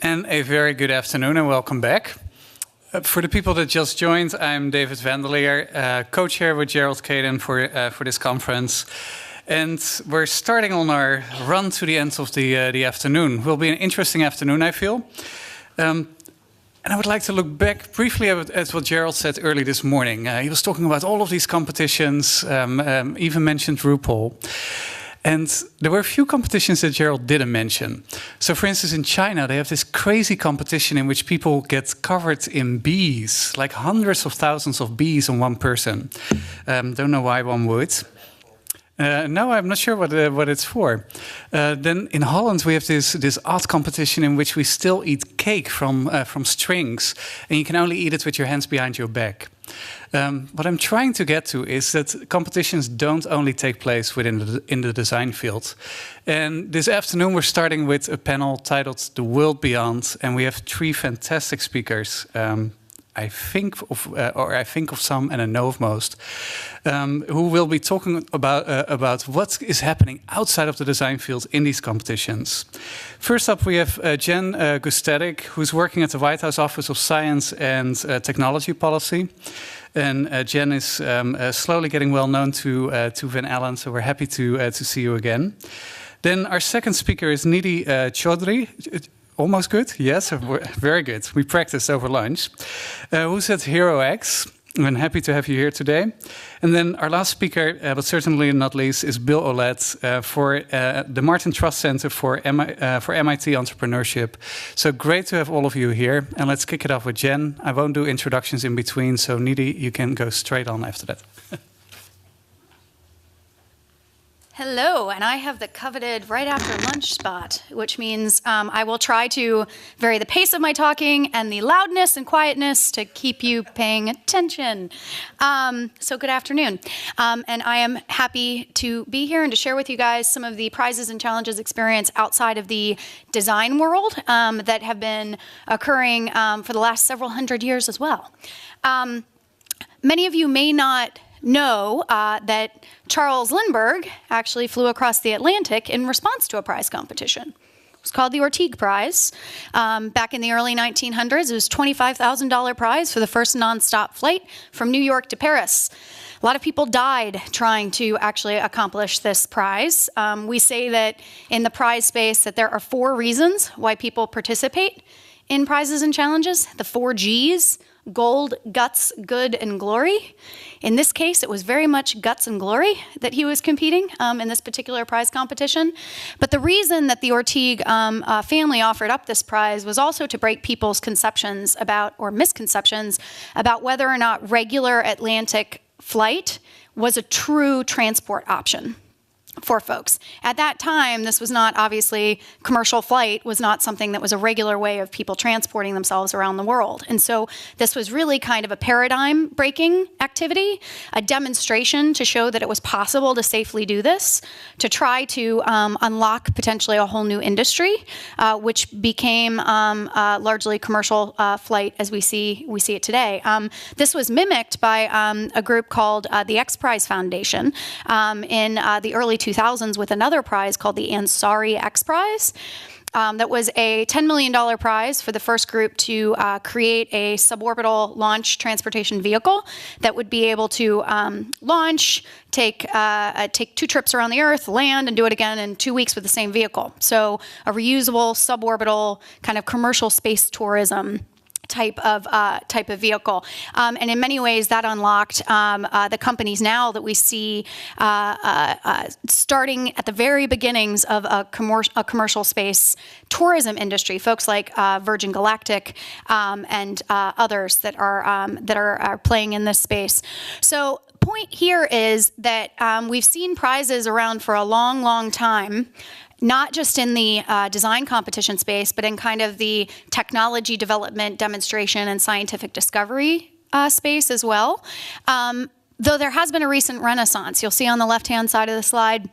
And a very good afternoon and welcome back. For the people that just joined, I'm David van der Leer, co-chair with Jerold Kayden for this conference. And we're starting on our run to the end of the afternoon. Will be an interesting afternoon, I feel. And I would like to look back briefly at what Jerold said early this morning. He was talking about all of these competitions, even mentioned RuPaul. And there were a few competitions that Jerold didn't mention. So for instance, in China, they have this crazy competition in which people get covered in bees, like hundreds of thousands of bees on one person. Don't know why one would. No, I'm not sure what it's for. Then in Holland, we have this odd competition in which we still eat cake from strings. And you can only eat it with your hands behind your back. What I'm trying to get to is that competitions don't only take place in the design field. And this afternoon we're starting with a panel titled The World Beyond, and we have three fantastic speakers. I think of some and I know of most, who will be talking about what is happening outside of the design field in these competitions. First up, we have Jenn Gustetic, who's working at the White House Office of Science and Technology Policy. And Jenn is slowly getting well known to Van Allen, so we're happy to see you again. Then our second speaker is Nidhi Chaudhary. Almost good? Yes, very good. We practiced over lunch. Who's at HeroX? I'm happy to have you here today. And then our last speaker, but certainly not least, is Bill Aulet for the Martin Trust Center for MIT Entrepreneurship. So great to have all of you here. And let's kick it off with Jenn. I won't do introductions in between, so Nidhi, you can go straight on after that. Hello, and I have the coveted right after lunch spot, which means I will try to vary the pace of my talking and the loudness and quietness to keep you paying attention. So good afternoon. And I am happy to be here and to share with you guys some of the prizes and challenges experience outside of the design world that have been occurring for the last several hundred years as well. Many of you may not know that Charles Lindbergh actually flew across the Atlantic in response to a prize competition. It was called the Orteig Prize. Back in the early 1900s, it was a $25,000 prize for the first nonstop flight from New York to Paris. A lot of people died trying to actually accomplish this prize. We say that in the prize space that there are 4 reasons why people participate in prizes and challenges, the 4 Gs: gold, guts, good, and glory. In this case, it was very much guts and glory that he was competing in this particular prize competition. But the reason that the Orteig family offered up this prize was also to break people's conceptions about, or misconceptions, about whether or not regular Atlantic flight was a true transport option for folks. At that time, this was not, obviously, commercial flight was not something that was a regular way of people transporting themselves around the world. And so this was really kind of a paradigm-breaking activity, a demonstration to show that it was possible to safely do this, to try to unlock potentially a whole new industry, which became largely commercial flight as we see it today. This was mimicked by a group called the XPrize Foundation in the early 2000s with another prize called the Ansari XPrize. That was a $10 million prize for the first group to create a suborbital launch transportation vehicle that would be able to launch, take 2 trips around the Earth, land, and do it again in 2 weeks with the same vehicle. So a reusable, suborbital, kind of commercial space tourism type of vehicle. And in many ways that unlocked the companies now that we see starting at the very beginnings of a commercial space tourism industry, folks like Virgin Galactic and others that are playing in this space. So point here is that we've seen prizes around for a long, long time, not just in the design competition space, but in kind of the technology development, demonstration, and scientific discovery space as well. Though there has been a recent renaissance. You'll see on the left-hand side of the slide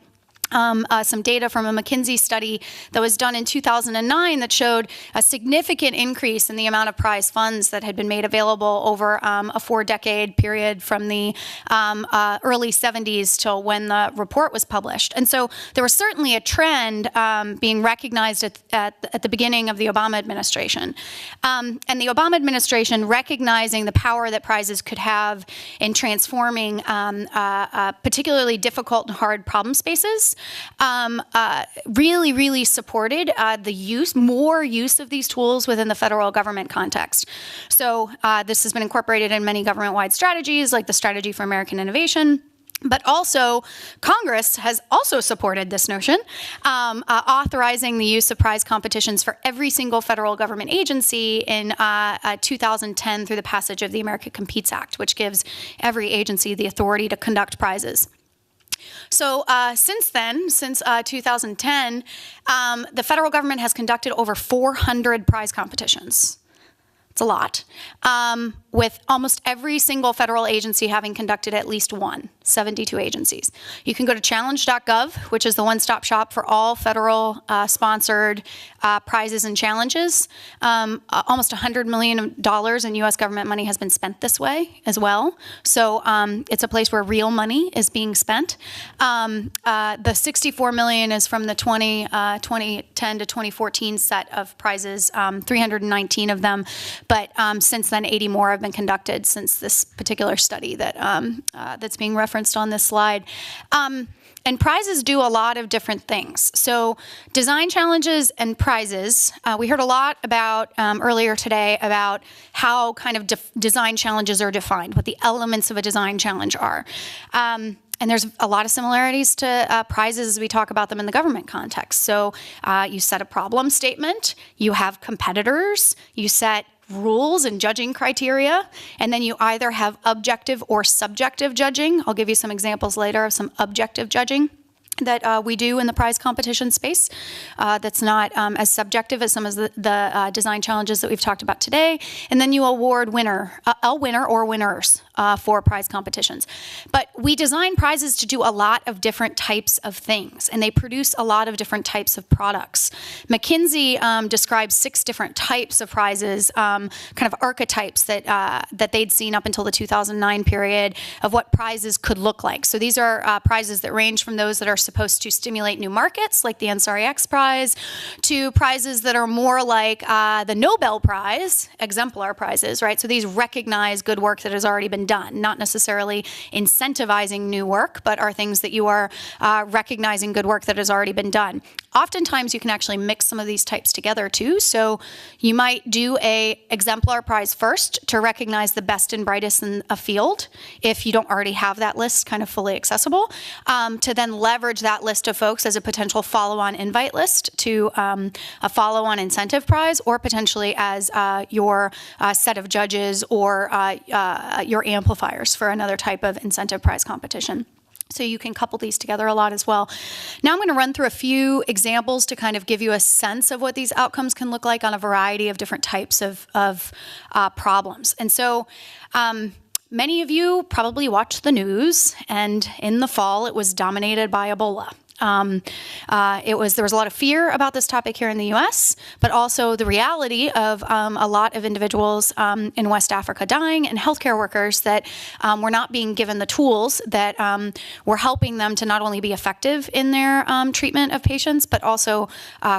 some data from a McKinsey study that was done in 2009 that showed a significant increase in the amount of prize funds that had been made available over a 4-decade period from the early 70s till when the report was published. And so there was certainly a trend being recognized at the beginning of the Obama administration. And the Obama administration, recognizing the power that prizes could have in transforming particularly difficult and hard problem spaces, really supported more use of these tools within the federal government context. So this has been incorporated in many government-wide strategies, like the Strategy for American Innovation. But also, Congress has also supported this notion, authorizing the use of prize competitions for every single federal government agency in 2010 through the passage of the America Competes Act, which gives every agency the authority to conduct prizes. So since then, since 2010, the federal government has conducted over 400 prize competitions. It's a lot. With almost every single federal agency having conducted at least one, 72 agencies. You can go to Challengegov, which is the one-stop shop for all federal sponsored prizes and challenges. Almost $100 million in U.S. government money has been spent this way as well. So it's a place where real money is being spent. The $64 million is from the 2010 to 2014 set of prizes, 319 of them. But since then, 80 more have been conducted since this particular study that that's being referenced on this slide. And prizes do a lot of different things. So design challenges and prizes, we heard a lot about earlier today about how kind of design challenges are defined, what the elements of a design challenge are. And there's a lot of similarities to prizes as we talk about them in the government context. So you set a problem statement, you have competitors, you set rules and judging criteria, and then you either have objective or subjective judging. I'll give you some examples later of some objective judging that we do in the prize competition space that's not as subjective as some of the design challenges that we've talked about today. And then you award a winner or winners for prize competitions. But we design prizes to do a lot of different types of things, and they produce a lot of different types of products. McKinsey describes 6 different types of prizes, kind of archetypes that they'd seen up until the 2009 period of what prizes could look like. So these are prizes that range from those that are supposed to stimulate new markets, like the XPrize, to prizes that are more like the Nobel Prize, exemplar prizes, right? So these recognize good work that has already been done, not necessarily incentivizing new work, but are things that you are recognizing good work that has already been done. Oftentimes, you can actually mix some of these types together too. So you might do a exemplar prize first to recognize the best and brightest in a field, if you don't already have that list kind of fully accessible, to then leverage that list of folks as a potential follow-on invite list to a follow-on incentive prize, or potentially as your set of judges or your amplifiers for another type of incentive prize competition. So you can couple these together a lot as well. Now I'm going to run through a few examples to kind of give you a sense of what these outcomes can look like on a variety of different types of problems. And so many of you probably watched the news, and in the fall it was dominated by Ebola. There was a lot of fear about this topic here in the U.S., but also the reality of a lot of individuals in West Africa dying, and healthcare workers that were not being given the tools that were helping them to not only be effective in their treatment of patients, but also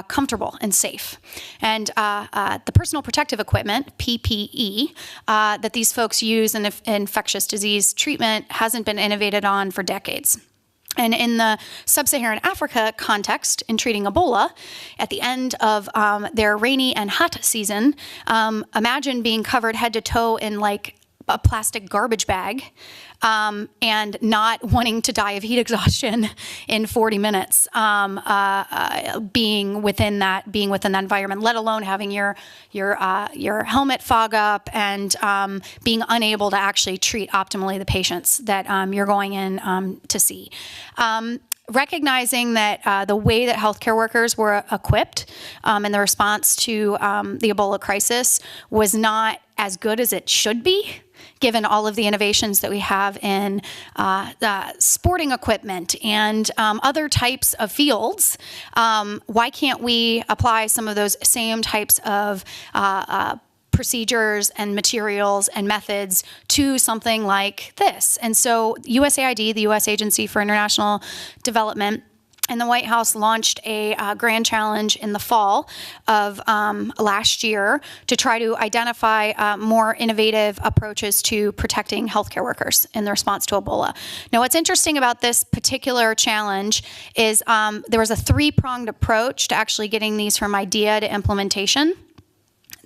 comfortable and safe. And the personal protective equipment, PPE, that these folks use in infectious disease treatment hasn't been innovated on for decades. And in the sub-Saharan Africa context, in treating Ebola, at the end of their rainy and hot season, imagine being covered head to toe in like a plastic garbage bag and not wanting to die of heat exhaustion in 40 minutes, being within that environment, let alone having your helmet fog up and being unable to actually treat optimally the patients that you're going in to see. Recognizing that the way that healthcare workers were equipped in the response to the Ebola crisis was not as good as it should be. given all of the innovations that we have in sporting equipment and other types of fields. Why can't we apply some of those same types of procedures and materials and methods to something like this? And so USAID, the U.S. Agency for International Development, and the White House launched a grand challenge in the fall of last year to try to identify more innovative approaches to protecting healthcare workers in the response to Ebola. Now, what's interesting about this particular challenge is there was a three-pronged approach to actually getting these from idea to implementation.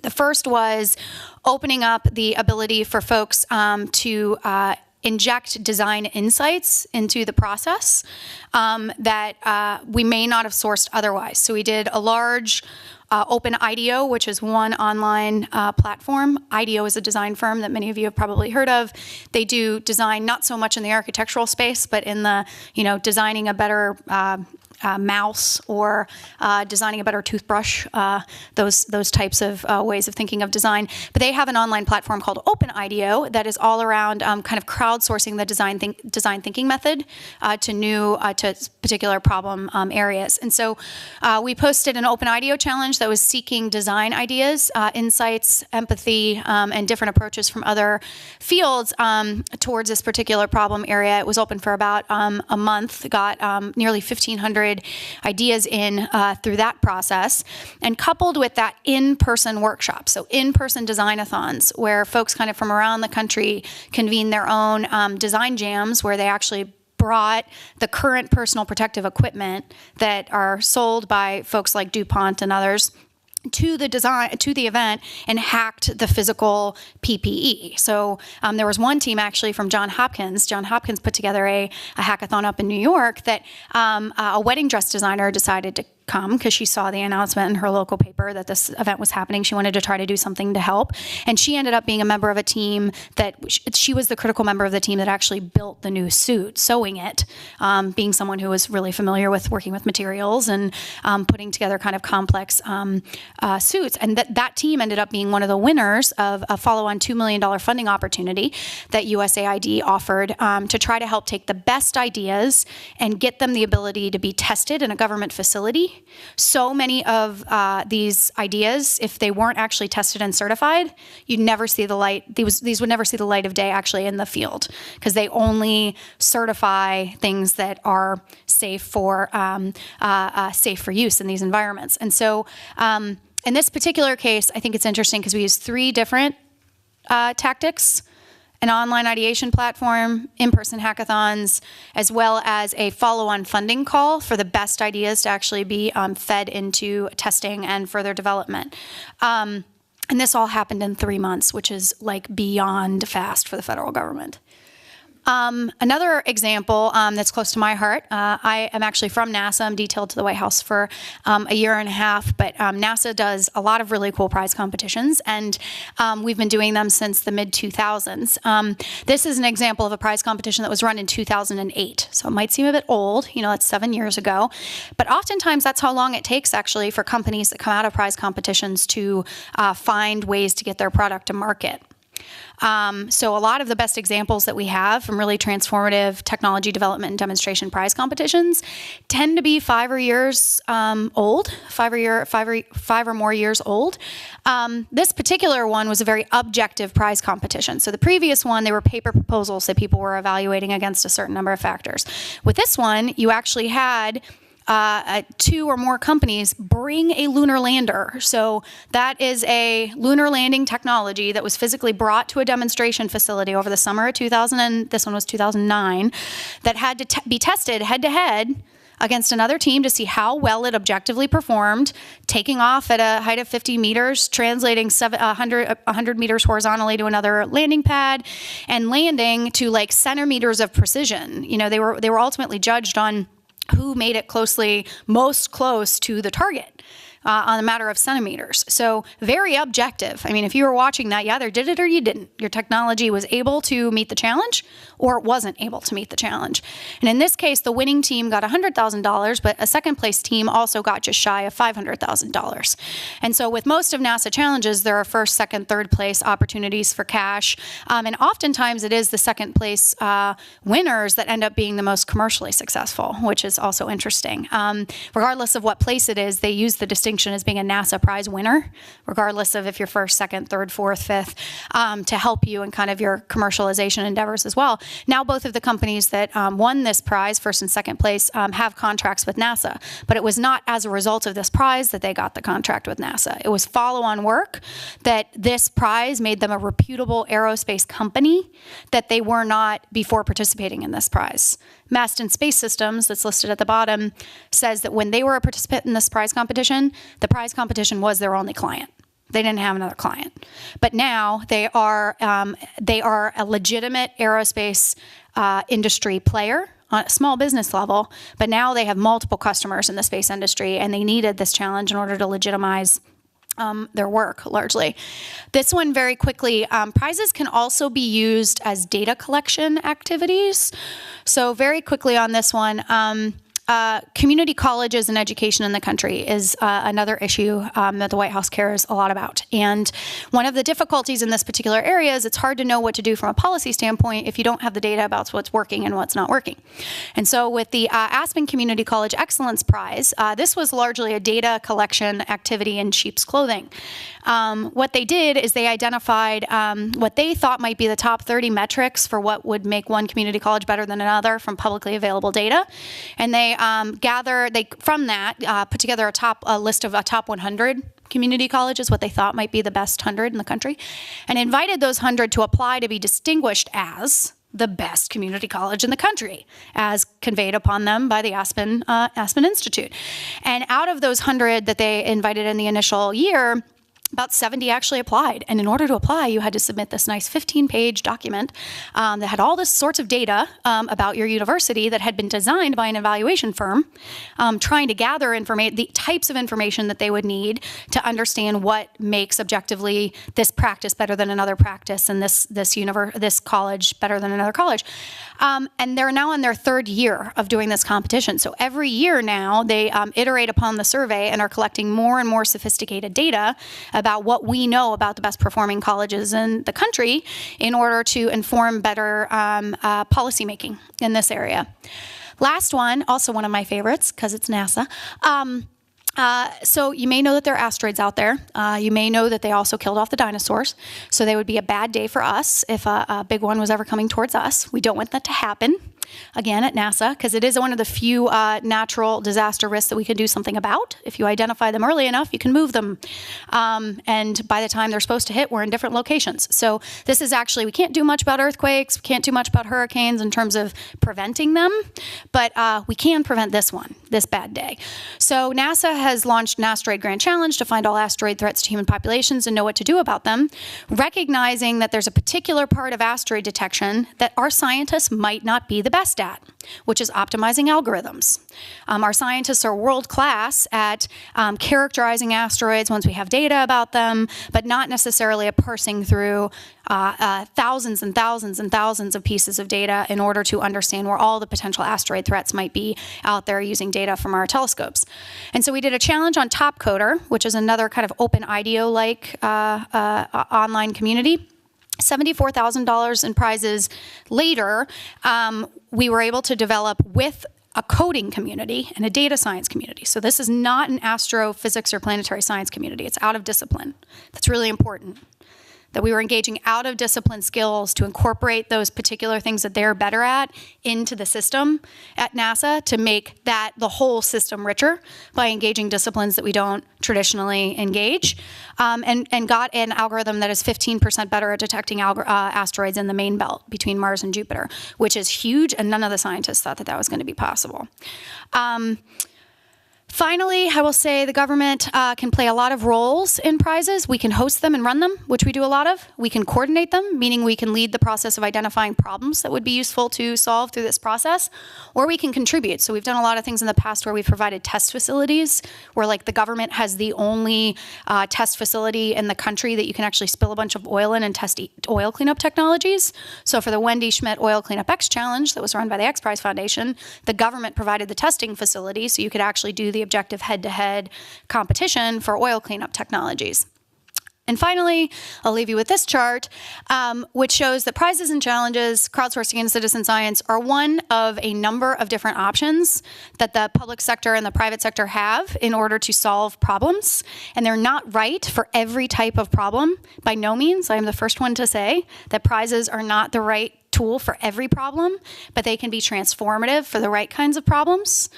The first was opening up the ability for folks to inject design insights into the process that we may not have sourced otherwise. So we did a large open IDEO, which is one online platform. IDEO is a design firm that many of you have probably heard of. They do design not so much in the architectural space, but in the, designing a better mouse or designing a better toothbrush, those types of ways of thinking of design. But they have an online platform called Open IDEO that is all around kind of crowdsourcing the design thinking method to particular problem areas. And so we posted an Open IDEO challenge that was seeking design ideas, insights, empathy, and different approaches from other fields towards this particular problem area. It was open for about a month, got nearly 1,500 ideas in through that process, and coupled with that in-person workshop, so in-person design-a-thons, where folks kind of from around the country convene their own design jams, where they actually brought the current personal protective equipment that are sold by folks like DuPont and others to the event and hacked the physical PPE. So there was one team actually from Johns Hopkins. Johns Hopkins put together a hackathon up in New York that a wedding dress designer decided to come because she saw the announcement in her local paper that this event was happening. She wanted to try to do something to help. And she ended up being a member of a team that she was the critical member of the team that actually built the new suit, sewing it, being someone who was really familiar with working with materials and putting together kind of complex suits. And that team ended up being one of the winners of a follow-on $2 million funding opportunity that USAID offered to try to help take the best ideas and get them the ability to be tested in a government facility. So many of these ideas, if they weren't actually tested and certified, you'd never see the light. These would never see the light of day actually in the field, because they only certify things that are safe for use in these environments. And so, in this particular case, I think it's interesting because we use three different tactics: an online ideation platform, in-person hackathons, as well as a follow-on funding call for the best ideas to actually be fed into testing and further development. And this all happened in 3 months, which is like beyond fast for the federal government. Another example that's close to my heart, I am actually from NASA. I'm detailed to the White House for a year and a half, but NASA does a lot of really cool prize competitions, and we've been doing them since the mid-2000s. This is an example of a prize competition that was run in 2008, so it might seem a bit old, that's 7 years ago, but oftentimes that's how long it takes actually for companies that come out of prize competitions to find ways to get their product to market. So a lot of the best examples that we have from really transformative technology development and demonstration prize competitions tend to be 5 or more years old. This particular one was a very objective prize competition. So the previous one, they were paper proposals that people were evaluating against a certain number of factors. With this one, you actually had 2 or more companies bring a lunar lander. So that is a lunar landing technology that was physically brought to a demonstration facility over the summer of 2000, and this one was 2009, that had to be tested head-to-head against another team to see how well it objectively performed, taking off at a height of 50 meters, translating 100 meters horizontally to another landing pad, and landing to like centimeters of precision. They were ultimately judged on who made it most close to the target. on a matter of centimeters. So very objective. I mean, if you were watching that, you either did it or you didn't. Your technology was able to meet the challenge or it wasn't able to meet the challenge. And in this case, the winning team got $100,000, but a second place team also got just shy of $500,000. And so with most of NASA challenges, there are first, second, third place opportunities for cash. And oftentimes it is the second place winners that end up being the most commercially successful, which is also interesting. Regardless of what place it is, they use the distinction as being a NASA prize winner, regardless of if you're first, second, third, fourth, fifth, to help you in kind of your commercialization endeavors as well. Now, both of the companies that won this prize, first and second place, have contracts with NASA, but it was not as a result of this prize that they got the contract with NASA. It was follow-on work that this prize made them a reputable aerospace company that they were not before participating in this prize. Maston Space Systems, that's listed at the bottom, says that when they were a participant in this prize competition, the prize competition was their only client. They didn't have another client. But now they are a legitimate aerospace industry player on a small business level, but now they have multiple customers in the space industry, and they needed this challenge in order to legitimize their work, largely. This one, very quickly, prizes can also be used as data collection activities. So very quickly on this one, community colleges and education in the country is another issue that the White House cares a lot about. And one of the difficulties in this particular area is it's hard to know what to do from a policy standpoint if you don't have the data about what's working and what's not working. And so with the Aspen Community College Excellence Prize, this was largely a data collection activity in sheep's clothing. What they did is they identified what they thought might be the top 30 metrics for what would make one community college better than another from publicly available data. And they from that put together a list of a top 100 community colleges, what they thought might be the best 100 in the country, and invited those 100 to apply to be distinguished as the best community college in the country, as conveyed upon them by the Aspen Institute. And out of those 100 that they invited in the initial year, about 70 actually applied. And in order to apply, you had to submit this nice 15-page document that had all this sorts of data about your university that had been designed by an evaluation firm, trying to gather the types of information that they would need to understand what makes objectively this practice better than another practice and this college better than another college. And they're now in their third year of doing this competition. So every year now, they iterate upon the survey and are collecting more and more sophisticated data about what we know about the best performing colleges in the country in order to inform better policymaking in this area. Last one, also one of my favorites because it's NASA. So you may know that there are asteroids out there. You may know that they also killed off the dinosaurs. So they would be a bad day for us if a big one was ever coming towards us. We don't want that to happen. Again, at NASA, because it is one of the few natural disaster risks that we can do something about. If you identify them early enough, you can move them. And by the time they're supposed to hit, we're in different locations. So this is actually, we can't do much about earthquakes, we can't do much about hurricanes in terms of preventing them, but we can prevent this bad day. So NASA has launched an Asteroid Grand Challenge to find all asteroid threats to human populations and know what to do about them, recognizing that there's a particular part of asteroid detection that our scientists might not be the best at, which is optimizing algorithms. Our scientists are world-class at characterizing asteroids once we have data about them, but not necessarily at parsing through thousands and thousands and thousands of pieces of data in order to understand where all the potential asteroid threats might be out there using data from our telescopes. And so we did a challenge on Topcoder, which is another kind of open IDEO-like online community. $74,000 in prizes later, we were able to develop with a coding community and a data science community. So this is not an astrophysics or planetary science community. It's out of discipline. That's really important. That we were engaging out of discipline skills to incorporate those particular things that they're better at into the system at NASA to make that the whole system richer by engaging disciplines that we don't traditionally engage, and got an algorithm that is 15% better at detecting asteroids in the main belt between Mars and Jupiter, which is huge, and none of the scientists thought that was going to be possible. Finally, I will say the government can play a lot of roles in prizes. We can host them and run them, which we do a lot of. We can coordinate them, meaning we can lead the process of identifying problems that would be useful to solve through this process, or we can contribute. So we've done a lot of things in the past where we've provided test facilities, where like the government has the only test facility in the country that you can actually spill a bunch of oil in and test oil cleanup technologies. So for the Wendy Schmidt Oil Cleanup X Challenge that was run by the XPrize Foundation, the government provided the testing facility so you could actually do the objective head-to-head competition for oil cleanup technologies. And finally, I'll leave you with this chart, which shows that prizes and challenges, crowdsourcing and citizen science are one of a number of different options that the public sector and the private sector have in order to solve problems. And they're not right for every type of problem. By no means, I am the first one to say that prizes are not the right tool for every problem, but they can be transformative for the right kinds of problems.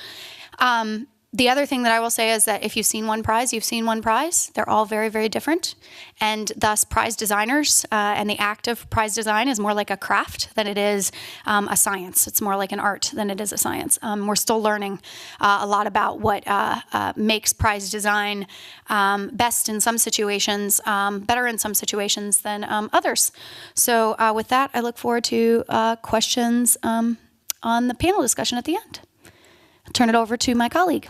The other thing that I will say is that if you've seen one prize, you've seen one prize. They're all very, very different. And thus, prize designers and the act of prize design is more like a craft than it is a science. It's more like an art than it is a science. We're still learning a lot about what makes prize design best in some situations, better in some situations than others. So with that, I look forward to questions on the panel discussion at the end. I'll turn it over to my colleague.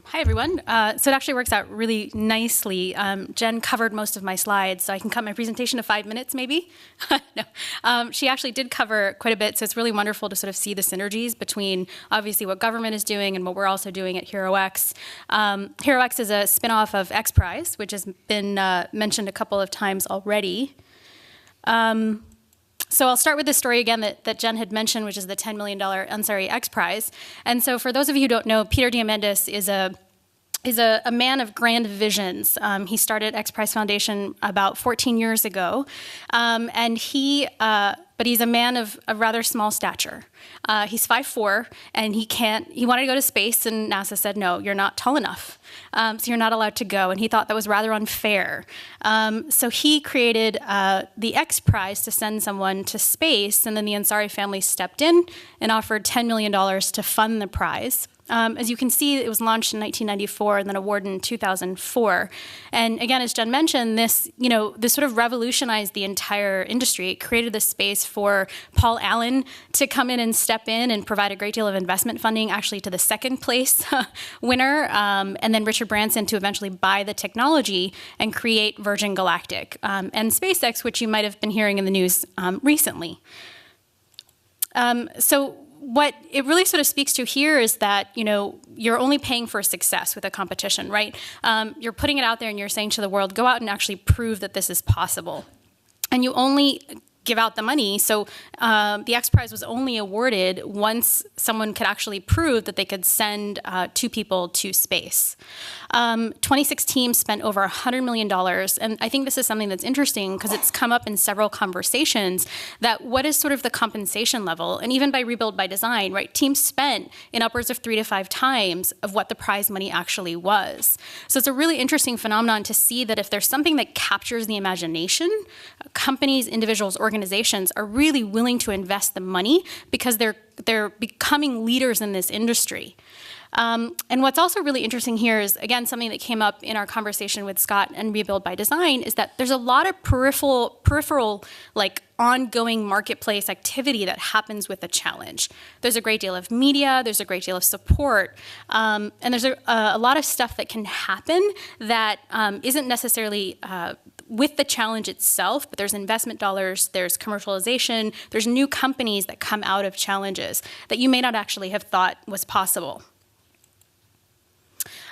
Hi, everyone. So it actually works out really nicely. Jenn covered most of my slides, so I can cut my presentation to 5 minutes, maybe? No. She actually did cover quite a bit, so it's really wonderful to sort of see the synergies between, obviously, what government is doing and what we're also doing at HeroX. HeroX is a spinoff of XPrize, which has been mentioned a couple of times already. So I'll start with the story again that Jenn had mentioned, which is the $10 million XPrize. And so for those of you who don't know, Peter Diamandis is a man of grand visions. He started XPrize Foundation about 14 years ago, but he's a man of a rather small stature. He's 5'4", and he wanted to go to space, and NASA said, no, you're not tall enough, so you're not allowed to go, and he thought that was rather unfair. So he created the XPrize to send someone to space, and then the Ansari family stepped in and offered $10 million to fund the prize. As you can see, it was launched in 1994 and then awarded in 2004. And again, as Jenn mentioned, this sort of revolutionized the entire industry. It created the space for Paul Allen to come in and step in and provide a great deal of investment funding, actually to the second place winner, and then Richard Branson to eventually buy the technology and create Virgin Galactic and SpaceX, which you might have been hearing in the news recently. So what it really sort of speaks to here is that, you're only paying for success with a competition, right? You're putting it out there and you're saying to the world, go out and actually prove that this is possible. And you only give out the money. So the XPrize was only awarded once someone could actually prove that they could send 2 people to space. 26 teams spent over $100 million. And I think this is something that's interesting because it's come up in several conversations that what is sort of the compensation level? And even by Rebuild by Design, right? Teams spent in upwards of 3 to 5 times of what the prize money actually was. So it's a really interesting phenomenon to see that if there's something that captures the imagination, companies, individuals, organizations are really willing to invest the money because they're becoming leaders in this industry. And what's also really interesting here is, again, something that came up in our conversation with Scott and Rebuild by Design is that there's a lot of peripheral like ongoing marketplace activity that happens with the challenge. There's a great deal of media, there's a great deal of support, and there's a lot of stuff that can happen that isn't necessarily with the challenge itself, but there's investment dollars, there's commercialization, there's new companies that come out of challenges that you may not actually have thought was possible.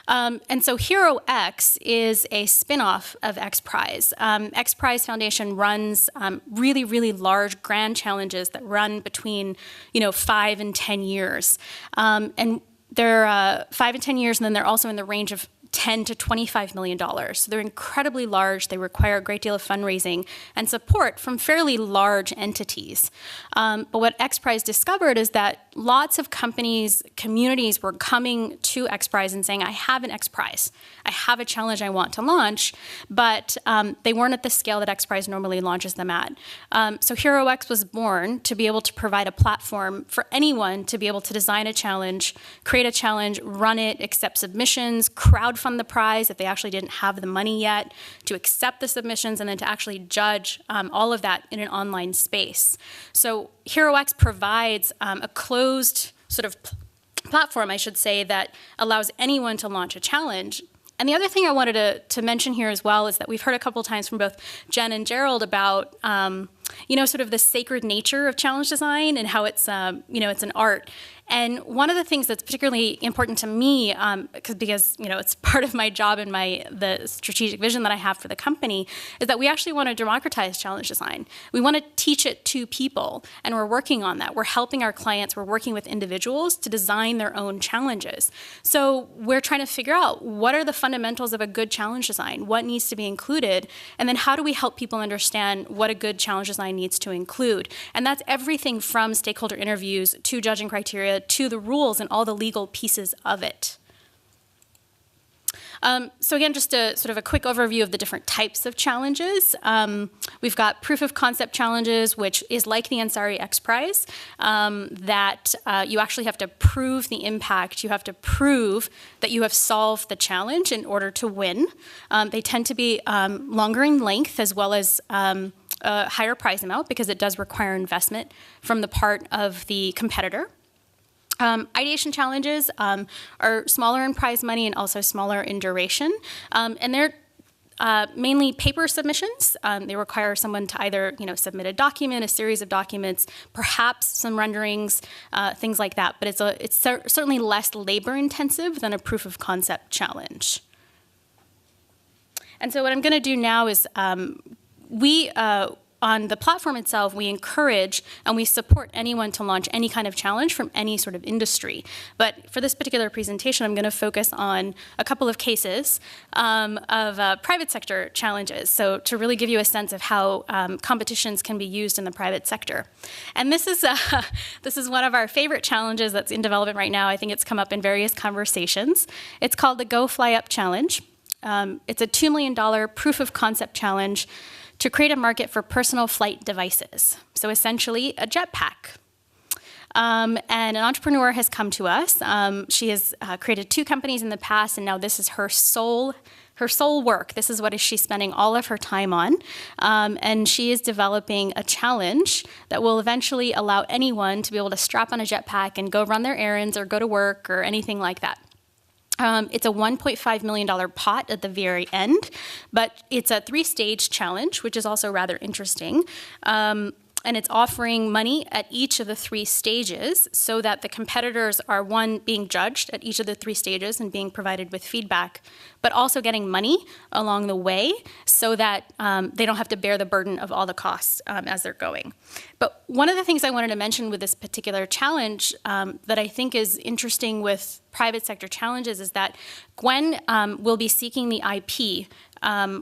And so HeroX is a spinoff of XPrize. XPrize Foundation runs really, really large grand challenges that run between 5 and 10 years. And they're 5 and 10 years, and then they're also in the range of $10 to $25 million. So they're incredibly large. They require a great deal of fundraising and support from fairly large entities. But what XPrize discovered is that lots of companies, communities were coming to XPrize and saying, I have an XPrize. I have a challenge I want to launch, but they weren't at the scale that XPrize normally launches them at. So HeroX was born to be able to provide a platform for anyone to be able to design a challenge, create a challenge, run it, accept submissions, crowdfund the prize if they actually didn't have the money yet, to accept the submissions, and then to actually judge all of that in an online space. So HeroX provides a closed sort of platform, I should say, that allows anyone to launch a challenge. And the other thing I wanted to mention here as well is that we've heard a couple times from both Jenn and Jerold about sort of the sacred nature of challenge design and how it's it's an art. And one of the things that's particularly important to me, because it's part of my job and the strategic vision that I have for the company, is that we actually want to democratize challenge design. We want to teach it to people, and we're working on that. We're helping our clients. We're working with individuals to design their own challenges. So we're trying to figure out what are the fundamentals of a good challenge design, what needs to be included, and then how do we help people understand what a good challenge design needs to include. And that's everything from stakeholder interviews to judging criteria to the rules and all the legal pieces of it. So again, just a sort of a quick overview of the different types of challenges. We've got proof of concept challenges, which is like the Ansari XPrize, that you actually have to prove the impact. You have to prove that you have solved the challenge in order to win. They tend to be longer in length as well as a higher prize amount because it does require investment from the part of the competitor. Ideation challenges are smaller in prize money and also smaller in duration. And they're mainly paper submissions. They require someone to either submit a document, a series of documents, perhaps some renderings, things like that. But it's certainly less labor intensive than a proof of concept challenge. And so what I'm going to do now is on the platform itself, we encourage and we support anyone to launch any kind of challenge from any sort of industry. But for this particular presentation, I'm going to focus on a couple of cases of private sector challenges, so to really give you a sense of how competitions can be used in the private sector. And this is one of our favorite challenges that's in development right now. I think it's come up in various conversations. It's called the Go Fly Up Challenge. It's a $2 million proof of concept challenge to create a market for personal flight devices. So essentially a jetpack. And an entrepreneur has come to us. She has created 2 companies in the past, and now this is her sole work. This is what she's spending all of her time on. And she is developing a challenge that will eventually allow anyone to be able to strap on a jetpack and go run their errands or go to work or anything like that. It's a $1.5 million pot at the very end, but it's a 3-stage challenge, which is also rather interesting. And it's offering money at each of the 3 stages so that the competitors are, one, being judged at each of the 3 stages and being provided with feedback, but also getting money along the way so that they don't have to bear the burden of all the costs as they're going. But one of the things I wanted to mention with this particular challenge that I think is interesting with private sector challenges is that Gwen will be seeking the IP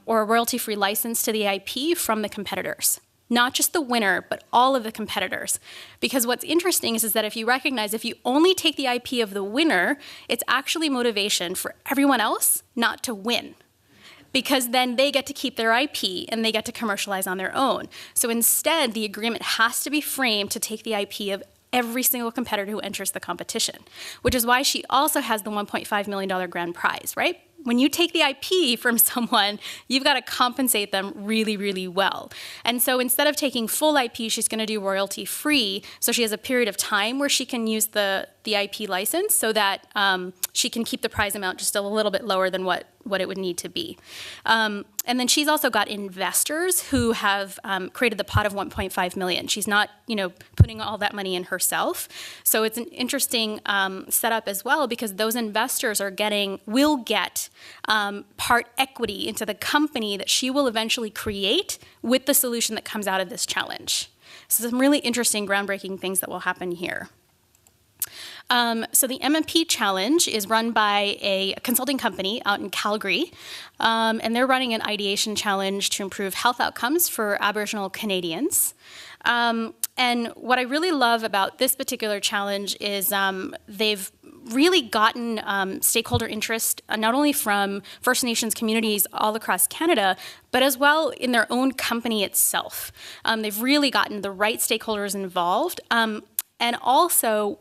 or a royalty-free license to the IP from the competitors. Not just the winner, but all of the competitors. Because what's interesting is that if you recognize if you only take the IP of the winner, it's actually motivation for everyone else not to win. Because then they get to keep their IP and they get to commercialize on their own. So instead, the agreement has to be framed to take the IP of every single competitor who enters the competition, which is why she also has the $1.5 million grand prize, right? When you take the IP from someone, you've got to compensate them really, really well. And so instead of taking full IP, she's going to do royalty free. So she has a period of time where she can use the IP license so that she can keep the prize amount just a little bit lower than what it would need to be. And then she's also got investors who have created the pot of 1.5 million. She's not, putting all that money in herself. So it's an interesting setup as well because those investors will get part equity into the company that she will eventually create with the solution that comes out of this challenge. So some really interesting, groundbreaking things that will happen here. So the MMP Challenge is run by a consulting company out in Calgary, and they're running an ideation challenge to improve health outcomes for Aboriginal Canadians. And what I really love about this particular challenge is they've really gotten stakeholder interest, not only from First Nations communities all across Canada, but as well in their own company itself. They've really gotten the right stakeholders involved. And also,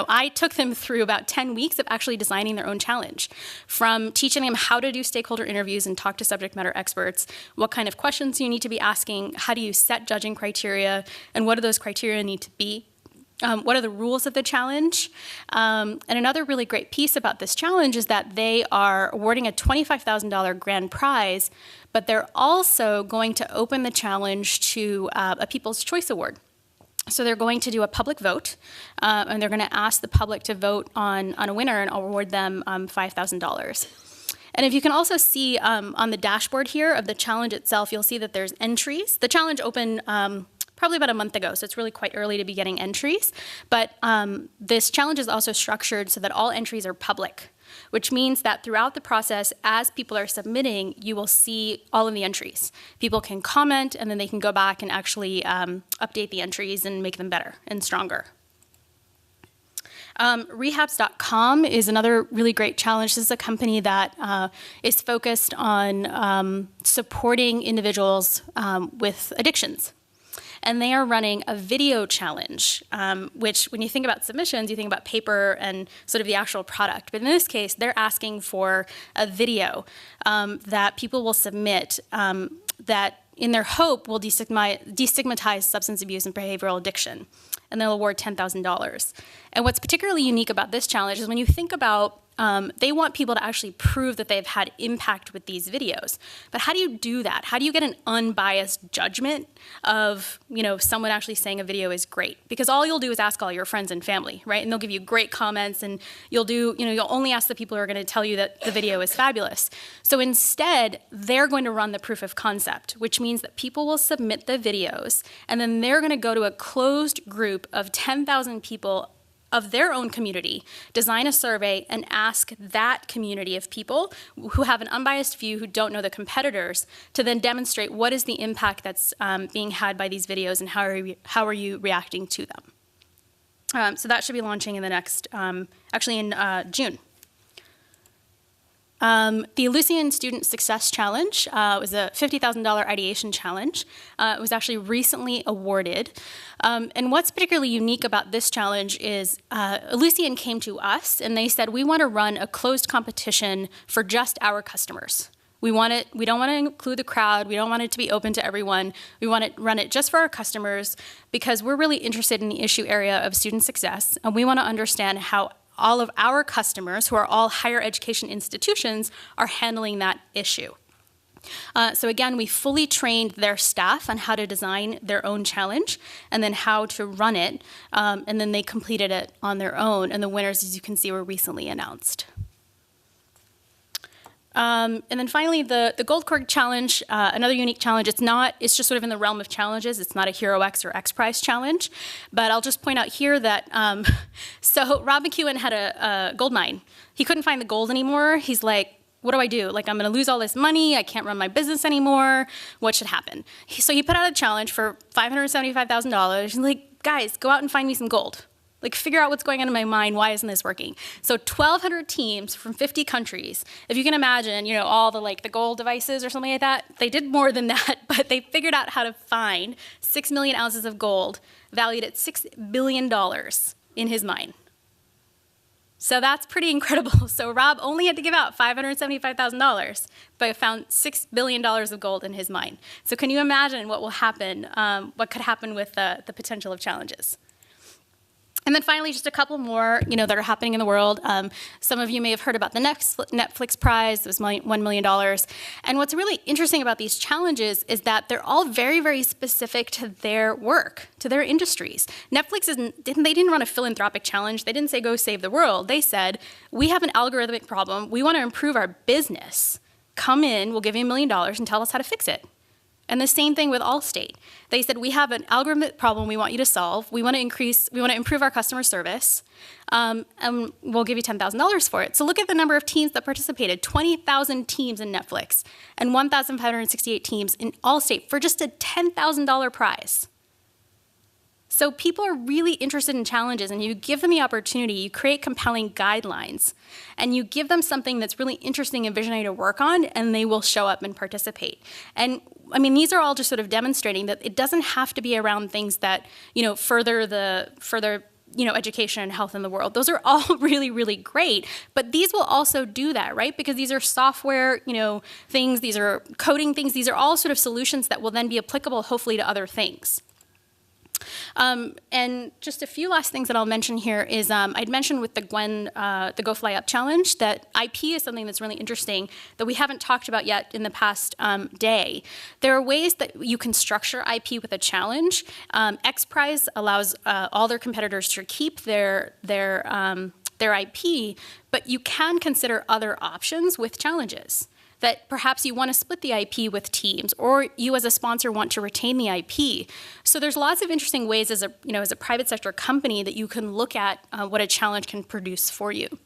I took them through about 10 weeks of actually designing their own challenge, from teaching them how to do stakeholder interviews and talk to subject matter experts, what kind of questions you need to be asking, how do you set judging criteria, and what do those criteria need to be. What are the rules of the challenge? And another really great piece about this challenge is that they are awarding a $25,000 grand prize, but they're also going to open the challenge to a People's Choice Award. So they're going to do a public vote, and they're going to ask the public to vote on a winner and award them $5,000. And if you can also see on the dashboard here of the challenge itself, you'll see that there's entries. The challenge opened probably about a month ago, so it's really quite early to be getting entries. But this challenge is also structured so that all entries are public, which means that throughout the process, as people are submitting, you will see all of the entries. People can comment, and then they can go back and actually update the entries and make them better and stronger. Rehabs.com is another really great challenge. This is a company that is focused on supporting individuals with addictions. And they are running a video challenge, which when you think about submissions, you think about paper and sort of the actual product. But in this case, they're asking for a video that people will submit that, in their hope, will destigmatize substance abuse and behavioral addiction. And they'll award $10,000. And what's particularly unique about this challenge is when you think about they want people to actually prove that they've had impact with these videos. But how do you do that? How do you get an unbiased judgment of, someone actually saying a video is great? Because all you'll do is ask all your friends and family, right? And they'll give you great comments, and you'll only ask the people who are going to tell you that the video is fabulous. So instead, they're going to run the proof of concept, which means that people will submit the videos, and then they're going to go to a closed group of 10,000 people of their own community, design a survey, and ask that community of people who have an unbiased view, who don't know the competitors, to then demonstrate what is the impact that's being had by these videos and how are you reacting to them. So that should be launching in the next, actually in June. The Ellucian Student Success Challenge was a $50,000 ideation challenge. It was actually recently awarded. And what's particularly unique about this challenge is Ellucian came to us and they said, we want to run a closed competition for just our customers. We don't want to include the crowd. We don't want it to be open to everyone. We want to run it just for our customers because we're really interested in the issue area of student success. And we want to understand how all of our customers, who are all higher education institutions, are handling that issue. So again, we fully trained their staff on how to design their own challenge and then how to run it, and then they completed it on their own, and the winners, as you can see, were recently announced. And then finally, the Gold Cork Challenge, another unique challenge. It's just sort of in the realm of challenges. It's not a HeroX or XPrize challenge. But I'll just point out here that, so Rob McEwen had a gold mine. He couldn't find the gold anymore. He's like, what do I do? Like, I'm going to lose all this money. I can't run my business anymore. What should happen? So he put out a challenge for $575,000. He's like, guys, go out and find me some gold. Like, figure out what's going on in my mind. Why isn't this working? So 1,200 teams from 50 countries. If you can imagine, all the gold devices or something like that, they did more than that, but they figured out how to find 6 million ounces of gold valued at $6 billion in his mine. So that's pretty incredible. So Rob only had to give out $575,000, but found $6 billion of gold in his mine. So can you imagine what will happen, what could happen with the potential of challenges? And then finally, just a couple more, that are happening in the world. Some of you may have heard about the Netflix Prize. It was $1 million. And what's really interesting about these challenges is that they're all very, very specific to their work, to their industries. Netflix didn't run a philanthropic challenge. They didn't say, go save the world. They said, we have an algorithmic problem. We want to improve our business. Come in, we'll give you $1 million and tell us how to fix it. And the same thing with Allstate. They said, we have an algorithmic problem we want you to solve. We want to improve our customer service, and we'll give you $10,000 for it. So look at the number of teams that participated. 20,000 teams in Netflix and 1,568 teams in Allstate for just a $10,000 prize. So people are really interested in challenges, and you give them the opportunity, you create compelling guidelines, and you give them something that's really interesting and visionary to work on, and they will show up and participate. And I mean, these are all just sort of demonstrating that it doesn't have to be around things that, further education and health in the world. Those are all really, really great, but these will also do that, right? Because these are software, things, these are coding things, these are all sort of solutions that will then be applicable, hopefully, to other things. And just a few last things that I'll mention here is I'd mentioned with the the Go Fly Up challenge that IP is something that's really interesting that we haven't talked about yet in the past day. There are ways that you can structure IP with a challenge. XPrize allows all their competitors to keep their IP, but you can consider other options with challenges. That perhaps you want to split the IP with teams, or you as a sponsor want to retain the IP. So there's lots of interesting ways as a private sector company that you can look at what a challenge can produce for you.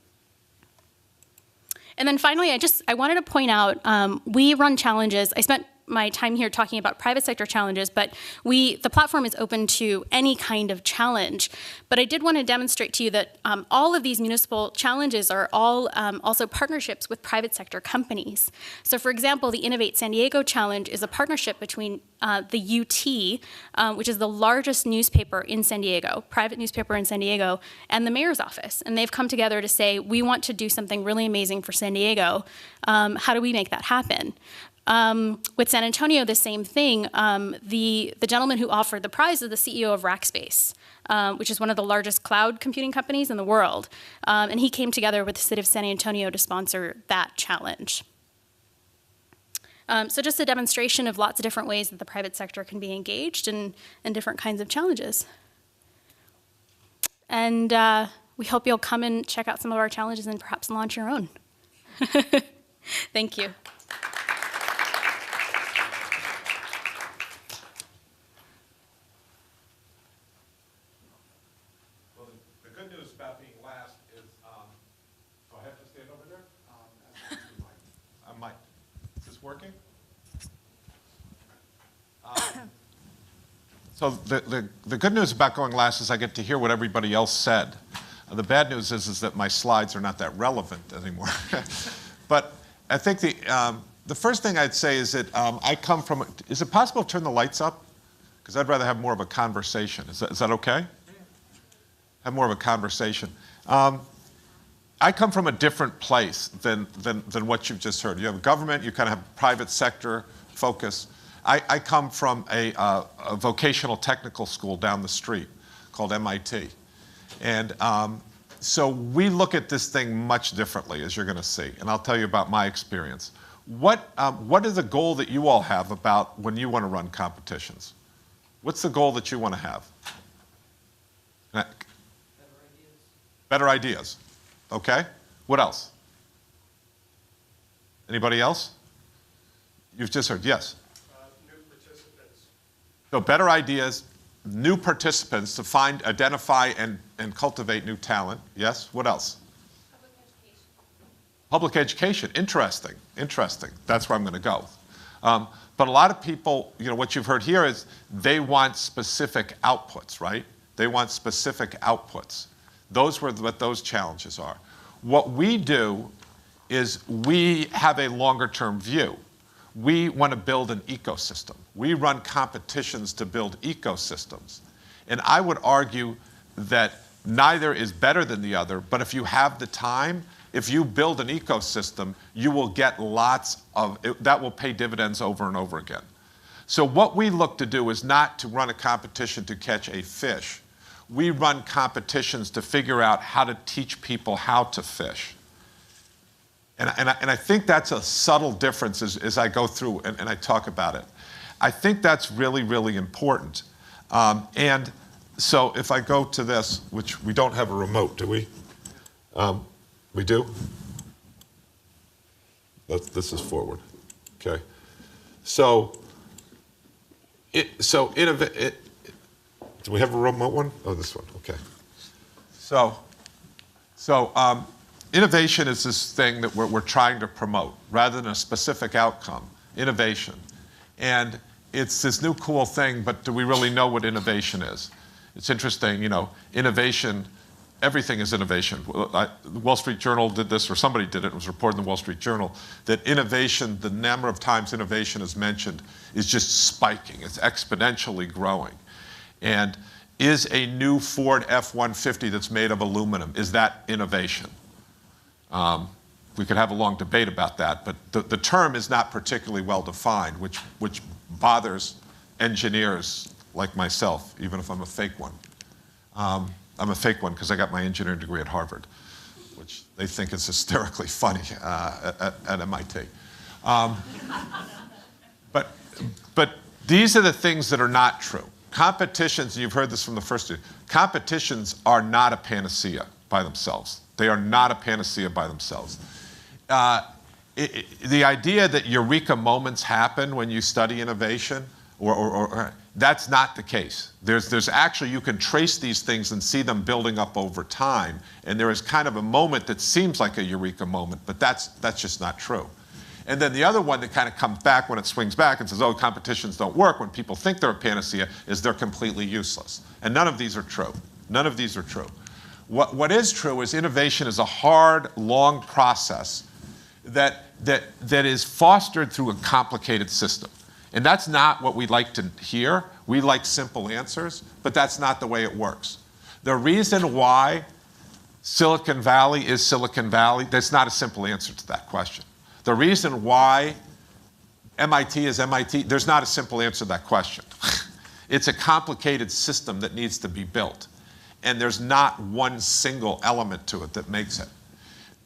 And then finally, I wanted to point out, we run challenges. I spent my time here talking about private sector challenges, but the platform is open to any kind of challenge. But I did want to demonstrate to you that all of these municipal challenges are all also partnerships with private sector companies. So for example, the Innovate San Diego Challenge is a partnership between the UT, which is the largest newspaper in San Diego, private newspaper in San Diego, and the mayor's office. And they've come together to say, we want to do something really amazing for San Diego. How do we make that happen? With San Antonio, the same thing. The gentleman who offered the prize is the CEO of Rackspace, which is one of the largest cloud computing companies in the world. And he came together with the city of San Antonio to sponsor that challenge. So just a demonstration of lots of different ways that the private sector can be engaged in different kinds of challenges. And we hope you'll come and check out some of our challenges and perhaps launch your own. Thank you. Working? So the good news about going last is I get to hear what everybody else said. The bad news is that my slides are not that relevant anymore. But I think the first thing I'd say is that I come from, is it possible to turn the lights up? Because I'd rather have more of a conversation. Is that okay? Have more of a conversation. I come from a different place than what you've just heard. You have government, you kind of have private sector focus. I come from a vocational technical school down the street called MIT. And so we look at this thing much differently, as you're going to see. And I'll tell you about my experience. What is the goal that you all have about when you want to run competitions? What's the goal that you want to have? Better ideas. Better ideas. Okay. What else? Anybody else? You've just heard. Yes. New participants. So better ideas, new participants to find, identify, and cultivate new talent. Yes. What else? Public education. Public education. Interesting. Interesting. That's where I'm going to go. But a lot of people, what you've heard here is they want specific outputs, right? They want specific outputs. Those were what those challenges are. What we do is we have a longer-term view. We want to build an ecosystem. We run competitions to build ecosystems. And I would argue that neither is better than the other, but if you have the time, if you build an ecosystem, you will get that will pay dividends over and over again. So what we look to do is not to run a competition to catch a fish. We run competitions to figure out how to teach people how to fish. And I think that's a subtle difference as I go through and I talk about it. I think that's really, really important. And so if I go to this, which we don't have a remote, do we? We do? This is forward. Okay. So Do we have a remote one? Oh, this one, okay. Innovation is this thing that we're trying to promote rather than a specific outcome, innovation. And it's this new cool thing, but do we really know what innovation is? It's interesting, innovation, everything is innovation. The Wall Street Journal did this, or somebody did it, it was reported in the Wall Street Journal, that innovation, the number of times innovation is mentioned is just spiking. It's exponentially growing. And is a new Ford F-150 that's made of aluminum, is that innovation? We could have a long debate about that, but the term is not particularly well defined, which bothers engineers like myself, even if I'm a fake one. I'm a fake one because I got my engineering degree at Harvard, which they think is hysterically funny at MIT. But these are the things that are not true. Competitions, and you've heard this from the first two, competitions are not a panacea by themselves. They are not a panacea by themselves. The idea that eureka moments happen when you study innovation, or that's not the case. There's actually, you can trace these things and see them building up over time, and there is kind of a moment that seems like a eureka moment, but that's just not true. And then the other one that kind of comes back when it swings back and says, oh, competitions don't work, when people think they're a panacea, is they're completely useless. And none of these are true. None of these are true. What is true is innovation is a hard, long process that is fostered through a complicated system. And that's not what we like to hear. We like simple answers, but that's not the way it works. The reason why Silicon Valley is Silicon Valley, there's not a simple answer to that question. The reason why MIT is MIT, there's not a simple answer to that question. It's a complicated system that needs to be built. And there's not one single element to it that makes it.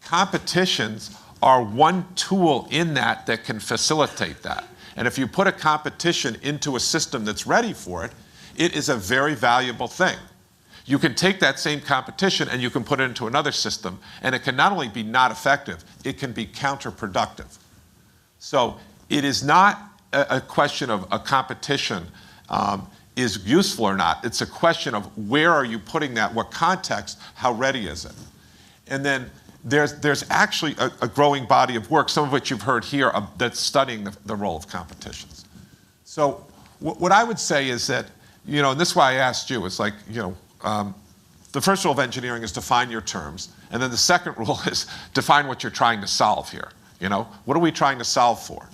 Competitions are one tool in that can facilitate that. And if you put a competition into a system that's ready for it, it is a very valuable thing. You can take that same competition and you can put it into another system, and it can not only be not effective, it can be counterproductive. So it is not a question of a competition is useful or not. It's a question of where are you putting that, what context, how ready is it? And then there's actually a growing body of work, some of which you've heard here, that's studying the role of competitions. So what I would say is that, and this is why I asked you, it's like, the first rule of engineering is define your terms, and then the second rule is define what you're trying to solve here. What are we trying to solve for?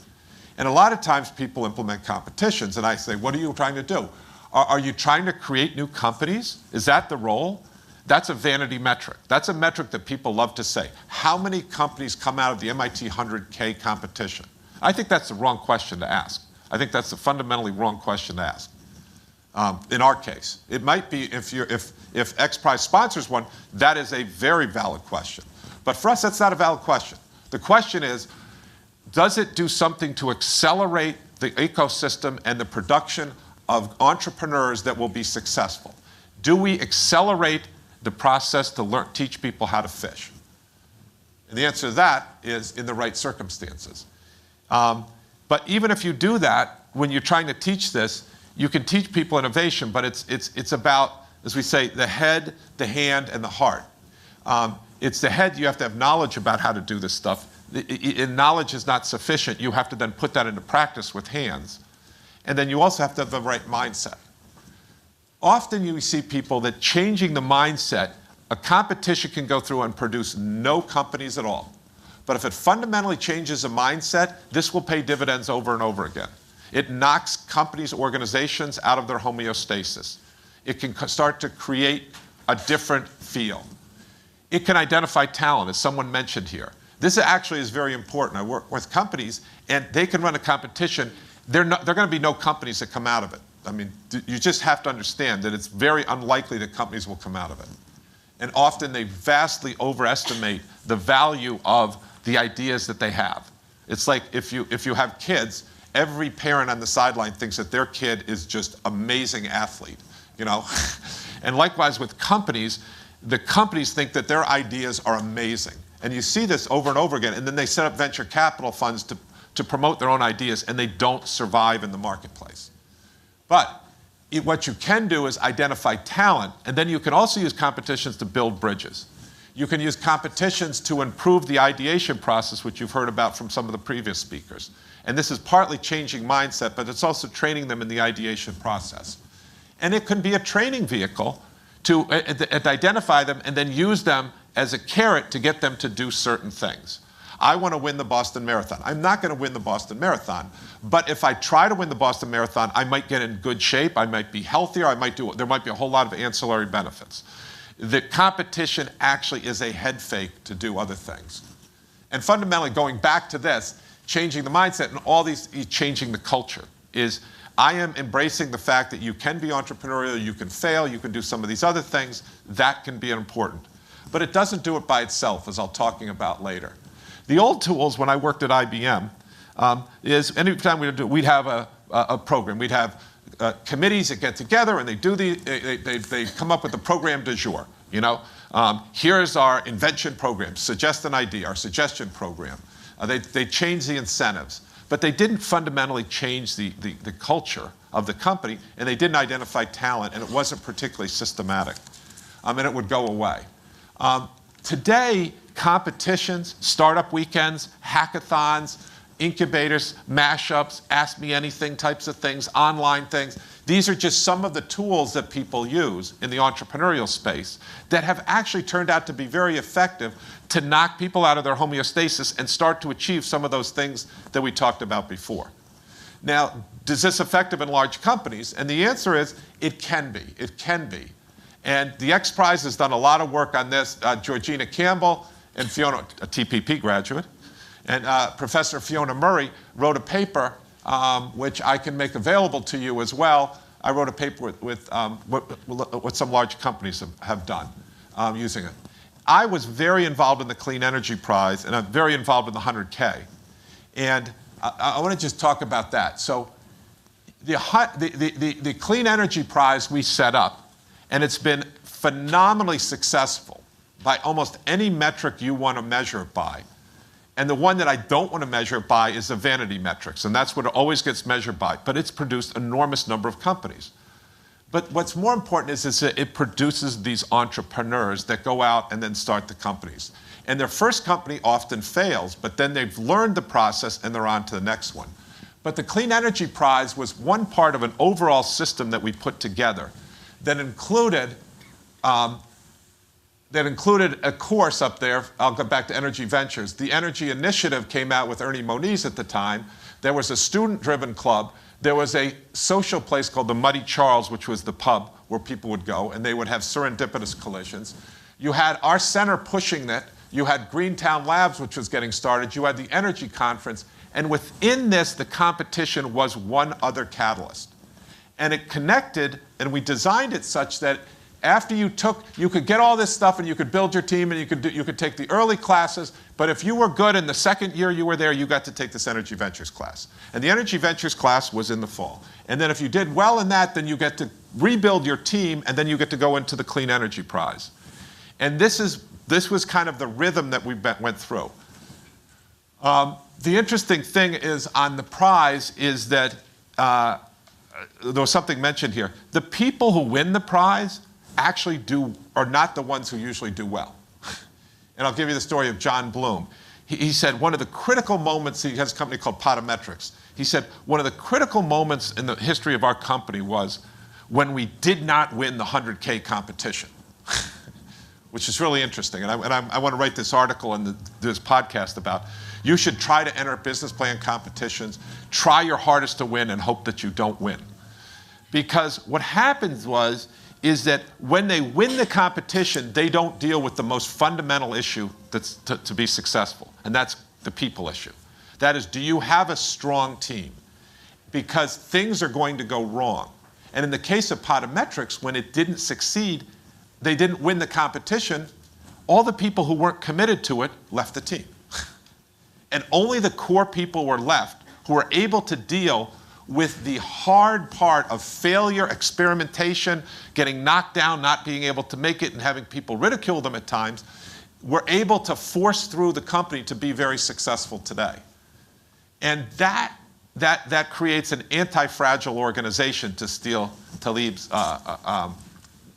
And a lot of times people implement competitions, and I say, what are you trying to do? Are you trying to create new companies? Is that the role? That's a vanity metric. That's a metric that people love to say. How many companies come out of the MIT 100K competition? I think that's the wrong question to ask. I think that's a fundamentally wrong question to ask. In our case, it might be if XPrize sponsors one, that is a very valid question. But for us, that's not a valid question. The question is, does it do something to accelerate the ecosystem and the production of entrepreneurs that will be successful? Do we accelerate the process to teach people how to fish? And the answer to that is in the right circumstances. But even if you do that, when you're trying to teach this, you can teach people innovation, but it's about, as we say, the head, the hand, and the heart. It's the head, you have to have knowledge about how to do this stuff. Knowledge is not sufficient. You have to then put that into practice with hands. And then you also have to have the right mindset. Often you see people that changing the mindset, a competition can go through and produce no companies at all. But if it fundamentally changes a mindset, this will pay dividends over and over again. It knocks companies, organizations out of their homeostasis. It can start to create a different feel. It can identify talent, as someone mentioned here. This actually is very important. I work with companies, and they can run a competition. There are going to be no companies that come out of it. I mean, you just have to understand that it's very unlikely that companies will come out of it. And often they vastly overestimate the value of the ideas that they have. It's like if you have kids, every parent on the sideline thinks that their kid is just amazing athlete, And likewise with companies, the companies think that their ideas are amazing. And you see this over and over again. And then they set up venture capital funds to promote their own ideas, and they don't survive in the marketplace. But what you can do is identify talent, and then you can also use competitions to build bridges. You can use competitions to improve the ideation process, which you've heard about from some of the previous speakers. And this is partly changing mindset, but it's also training them in the ideation process. And it can be a training vehicle to identify them and then use them as a carrot to get them to do certain things. I want to win the Boston Marathon. I'm not going to win the Boston Marathon, but if I try to win the Boston Marathon, I might get in good shape, I might be healthier, there might be a whole lot of ancillary benefits. The competition actually is a head fake to do other things. And fundamentally, going back to this, changing the mindset and all these, changing the culture, is I am embracing the fact that you can be entrepreneurial, you can fail, you can do some of these other things. That can be important. But it doesn't do it by itself, as I'll talking about later. The old tools, when I worked at IBM, is anytime we'd have a program, we'd have committees that get together and they come up with a program du jour. You know, here's our invention program, suggest an idea, our suggestion program. They changed the incentives, but they didn't fundamentally change the culture of the company, and they didn't identify talent, and it wasn't particularly systematic, and it would go away. Today, competitions, startup weekends, hackathons, incubators, mashups, ask me anything types of things, online things. These are just some of the tools that people use in the entrepreneurial space that have actually turned out to be very effective to knock people out of their homeostasis and start to achieve some of those things that we talked about before. Now, is this effective in large companies? And the answer is, it can be. It can be. And the XPrize has done a lot of work on this. Georgina Campbell and Fiona, a TPP graduate, and Professor Fiona Murray wrote a paper, which I can make available to you as well. I wrote a paper with what some large companies have done using it. I was very involved in the Clean Energy Prize, and I'm very involved in the 100K. And I want to just talk about that. So the Clean Energy Prize we set up, and it's been phenomenally successful by almost any metric you want to measure it by. And the one that I don't want to measure it by is the vanity metrics, and that's what it always gets measured by. But it's produced an enormous number of companies. But what's more important is that it produces these entrepreneurs that go out and then start the companies. And their first company often fails, but then they've learned the process and they're on to the next one. But the Clean Energy Prize was one part of an overall system that we put together that included a course up there. I'll go back to Energy Ventures. The Energy Initiative came out with Ernie Moniz at the time. There was a student-driven club. There was a social place called the Muddy Charles, which was the pub where people would go, and they would have serendipitous collisions. You had our center pushing that. You had Greentown Labs, which was getting started. You had the Energy Conference. And within this, the competition was one other catalyst. And it connected, and we designed it such that after you could get all this stuff and you could build your team and you could take the early classes, but if you were good in the second year you were there, you got to take this Energy Ventures class. And the Energy Ventures class was in the fall. And then if you did well in that, then you get to rebuild your team, and then you get to go into the Clean Energy Prize. And this was kind of the rhythm that we went through. The interesting thing is on the prize is that there was something mentioned here. The people who win the prize actually are not the ones who usually do well. And I'll give you the story of John Bloom. He said one of the critical moments, he has a company called Podometrics. He said one of the critical moments in the history of our company was when we did not win the 100K competition, which is really interesting. And I want to write this article and this podcast about you should try to enter business plan competitions, try your hardest to win, and hope that you don't win. Because what happens is that when they win the competition, they don't deal with the most fundamental issue that's to be successful, and that's the people issue. That is, do you have a strong team? Because things are going to go wrong. And in the case of Podometrics, when it didn't succeed, they didn't win the competition, all the people who weren't committed to it left the team. And only the core people were left who were able to deal with the hard part of failure, experimentation, getting knocked down, not being able to make it, and having people ridicule them at times, were able to force through the company to be very successful today. And that that creates an anti-fragile organization, to steal Talib's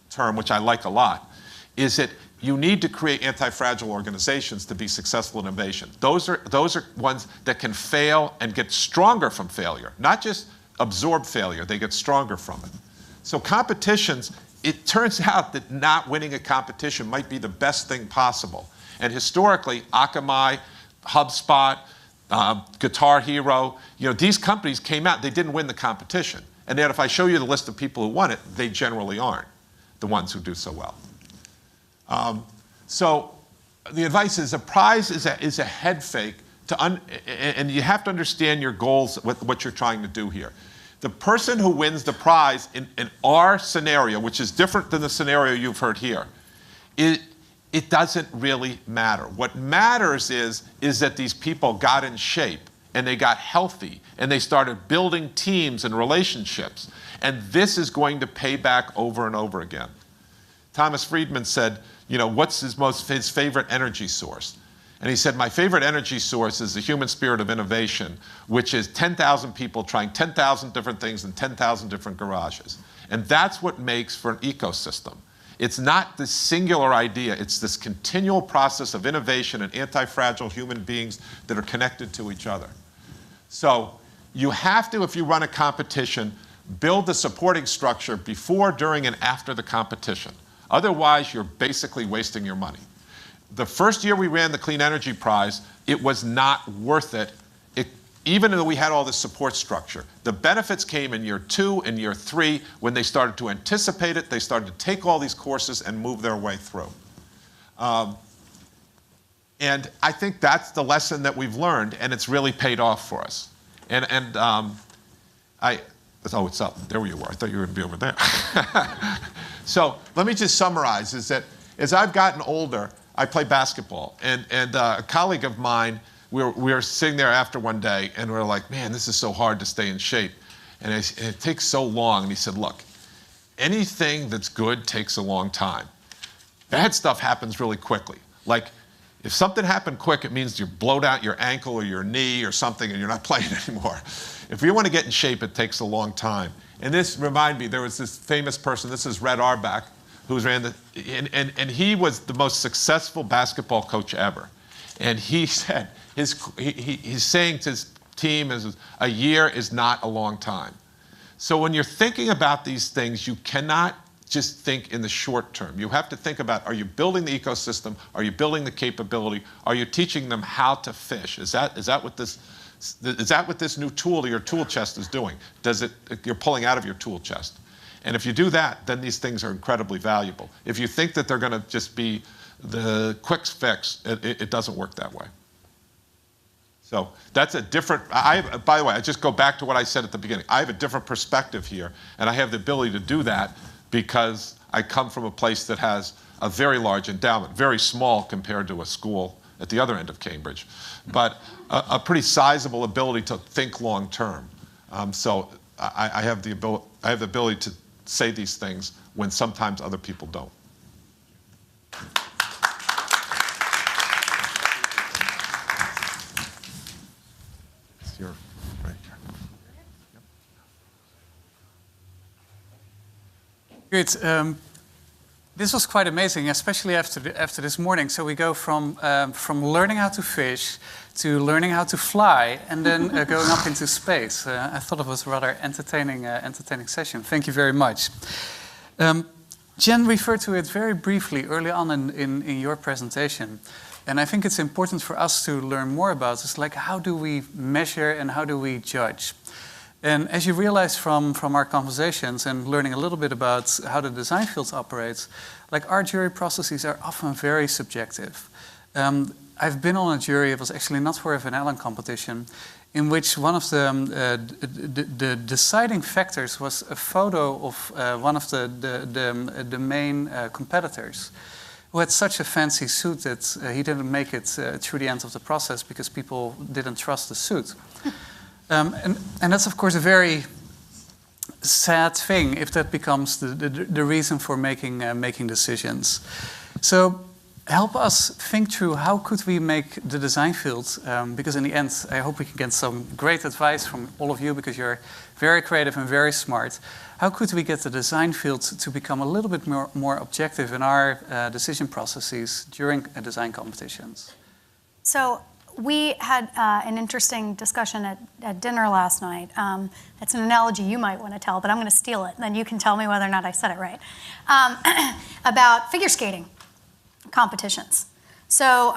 term, which I like a lot, is that you need to create anti-fragile organizations to be successful in innovation. Those are ones that can fail and get stronger from failure, not just absorb failure, they get stronger from it. So competitions, it turns out that not winning a competition might be the best thing possible. And historically, Akamai, HubSpot, Guitar Hero, these companies came out, they didn't win the competition. And yet if I show you the list of people who won it, they generally aren't the ones who do so well. So the advice is a prize is a head fake, and you have to understand your goals, what you're trying to do here. The person who wins the prize in our scenario, which is different than the scenario you've heard here, it doesn't really matter. What matters is that these people got in shape and they got healthy and they started building teams and relationships. And this is going to pay back over and over again. Thomas Friedman said, what's his favorite energy source? And he said, my favorite energy source is the human spirit of innovation, which is 10,000 people trying 10,000 different things in 10,000 different garages. And that's what makes for an ecosystem. It's not this singular idea, it's this continual process of innovation and anti-fragile human beings that are connected to each other. So you have to, if you run a competition, build the supporting structure before, during, and after the competition. Otherwise, you're basically wasting your money. The first year we ran the Clean Energy Prize, it was not worth it, even though we had all this support structure. The benefits came in year 2 and year 3 when they started to anticipate it, they started to take all these courses and move their way through. And I think that's the lesson that we've learned, and it's really paid off for us. Oh, it's up. There you were. I thought you were going to be over there. So let me just summarize, is that as I've gotten older, I play basketball. And a colleague of mine, we were sitting there after one day, and we were like, man, this is so hard to stay in shape. And it takes so long. And he said, look, anything that's good takes a long time. Bad stuff happens really quickly. Like, if something happened quick, it means you blowed out your ankle or your knee or something and you're not playing anymore. If you want to get in shape, it takes a long time. And this reminded me, there was this famous person, this is Red Auerbach, who ran and he was the most successful basketball coach ever. And he said, he's saying to his team, a year is not a long time. So when you're thinking about these things, you cannot just think in the short term. You have to think about, are you building the ecosystem? Are you building the capability? Are you teaching them how to fish? Is that what this new tool to your tool chest is doing? You're pulling out of your tool chest. And if you do that, then these things are incredibly valuable. If you think that they're going to just be the quick fix, it doesn't work that way. So that's a different, by the way, I just go back to what I said at the beginning. I have a different perspective here, and I have the ability to do that because I come from a place that has a very large endowment, very small compared to a school at the other end of Cambridge, but a pretty sizable ability to think long term. So I have the ability to say these things when sometimes other people don't. It's your right here. Good. This was quite amazing, especially after this morning. So we go from learning how to fish to learning how to fly, and then going up into space. I thought it was a rather entertaining session. Thank you very much. Jenn referred to it very briefly early on in your presentation. And I think it's important for us to learn more about this, like how do we measure and how do we judge? And as you realize from our conversations and learning a little bit about how the design field operates, like our jury processes are often very subjective. I've been on a jury, it was actually not for a Van Allen competition, in which one of the deciding factors was a photo of one of the main competitors, who had such a fancy suit that he didn't make it through the end of the process because people didn't trust the suit. And that's, of course, a very sad thing if that becomes the reason for making decisions. So help us think through how could we make the design field, because in the end, I hope we can get some great advice from all of you because you're very creative and very smart. How could we get the design field to become a little bit more objective in our decision processes during design competitions? So we had an interesting discussion at dinner last night. It's an analogy you might want to tell, but I'm going to steal it, and then you can tell me whether or not I said it right. About figure skating competitions. So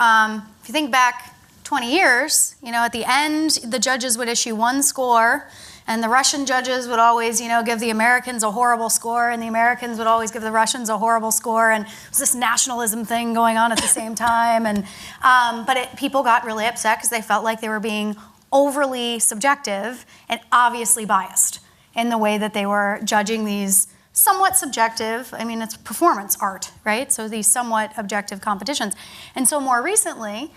if you think back 20 years, at the end, the judges would issue one score, and the Russian judges would always, give the Americans a horrible score, and the Americans would always give the Russians a horrible score, and it was this nationalism thing going on at the same time. And but people got really upset because they felt like they were being overly subjective and obviously biased in the way that they were judging these somewhat subjective, it's performance art, right? So these somewhat objective competitions. And so more recently,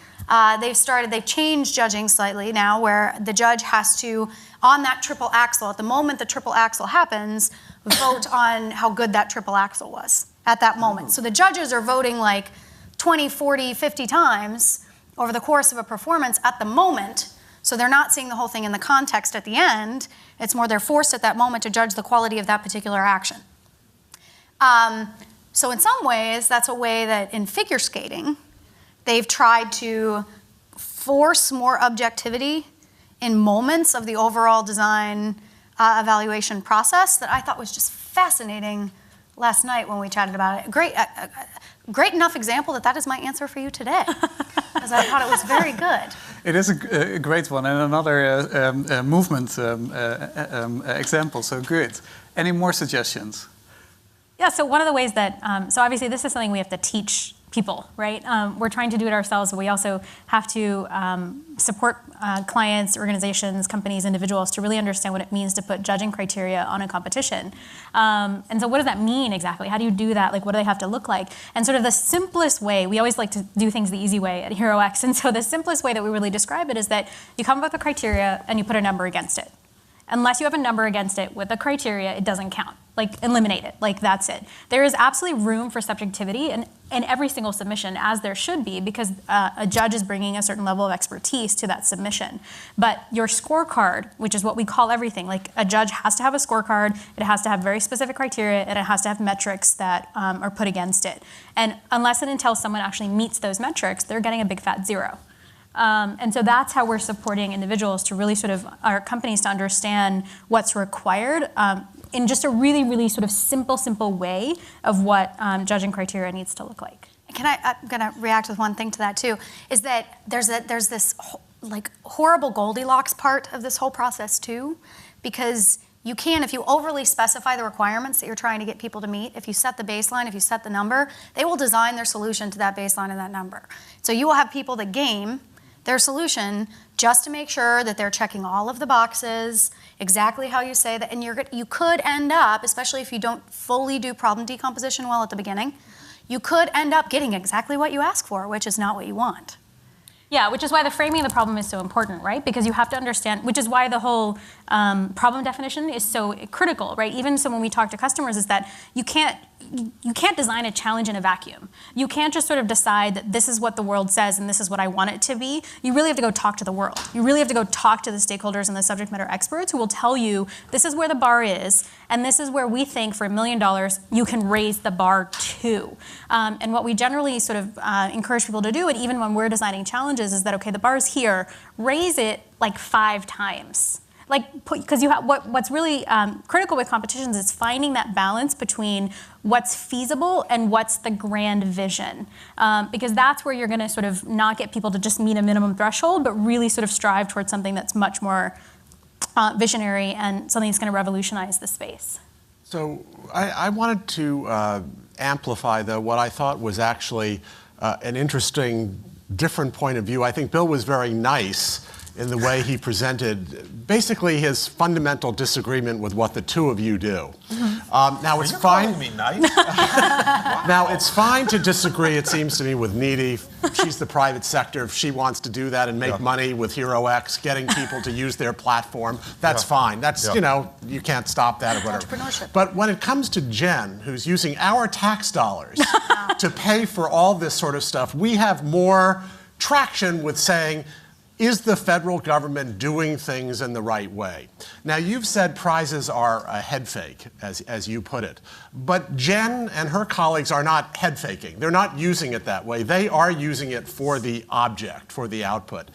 they've changed judging slightly now where the judge has to, on that triple axel, at the moment the triple axel happens, vote on how good that triple axel was at that moment. So the judges are voting like 20, 40, 50 times over the course of a performance at the moment. So they're not seeing the whole thing in the context at the end. It's more they're forced at that moment to judge the quality of that particular action. So in some ways, that's a way that in figure skating, they've tried to force more objectivity in moments of the overall design evaluation process that I thought was just fascinating last night when we chatted about it. Great enough example that is my answer for you today, because I thought it was very good. It is a great one and another movement example, so good. Any more suggestions? Yeah, so one of the ways that, so obviously this is something we have to teach people, right? We're trying to do it ourselves, but we also have to support clients, organizations, companies, individuals to really understand what it means to put judging criteria on a competition. And so what does that mean exactly? How do you do that? Like, what do they have to look like? And sort of the simplest way, we always like to do things the easy way at HeroX, and so the simplest way that we really describe it is that you come up with a criteria and you put a number against it. Unless you have a number against it with a criteria, it doesn't count. Like, eliminate it. Like, that's it. There is absolutely room for subjectivity in every single submission, as there should be, because a judge is bringing a certain level of expertise to that submission. But your scorecard, which is what we call everything, like a judge has to have a scorecard, it has to have very specific criteria, and it has to have metrics that are put against it. And unless and until someone actually meets those metrics, they're getting a big fat 0. And so that's how we're supporting individuals to really sort of, our companies to understand what's required in just a really, really sort of simple way of what judging criteria needs to look like. I'm going to react with one thing to that too, is that there's this like horrible Goldilocks part of this whole process too, because you can, if you overly specify the requirements that you're trying to get people to meet, if you set the baseline, if you set the number, they will design their solution to that baseline and that number. So you will have people that game their solution just to make sure that they're checking all of the boxes, exactly how you say that, and you could end up, especially if you don't fully do problem decomposition well at the beginning, you could end up getting exactly what you ask for, which is not what you want. Yeah, which is why the framing of the problem is so important, right? Because you have to understand, which is why the whole problem definition is so critical, right? Even so when we talk to customers is that you can't design a challenge in a vacuum. You can't just sort of decide that this is what the world says and this is what I want it to be. You really have to go talk to the world. You really have to go talk to the stakeholders and the subject matter experts who will tell you this is where the bar is and this is where we think for $1 million you can raise the bar to. And what we generally sort of encourage people to do, and even when we're designing challenges, is that, okay, the bar's here, raise it like 5 times. Because what's really critical with competitions is finding that balance between what's feasible and what's the grand vision. Because that's where you're going to sort of not get people to just meet a minimum threshold, but really sort of strive towards something that's much more visionary and something that's going to revolutionize the space. So I wanted to amplify, though, what I thought was actually an interesting, different point of view. I think Bill was very nice in the way he presented basically his fundamental disagreement with what the two of you do. Now it's fine. Calling me nice? Now it's fine to disagree, it seems to me, with Nidhi. She's the private sector. If she wants to do that and make money with HeroX, getting people to use their platform, that's fine. That's, you know, you can't stop that or whatever. Entrepreneurship. But when it comes to Jenn, who's using our tax dollars to pay for all this sort of stuff, we have more traction with saying, is the federal government doing things in the right way? Now, you've said prizes are a head fake, as you put it. But Jenn and her colleagues are not head faking. They're not using it that way. They are using it for the object, for the output.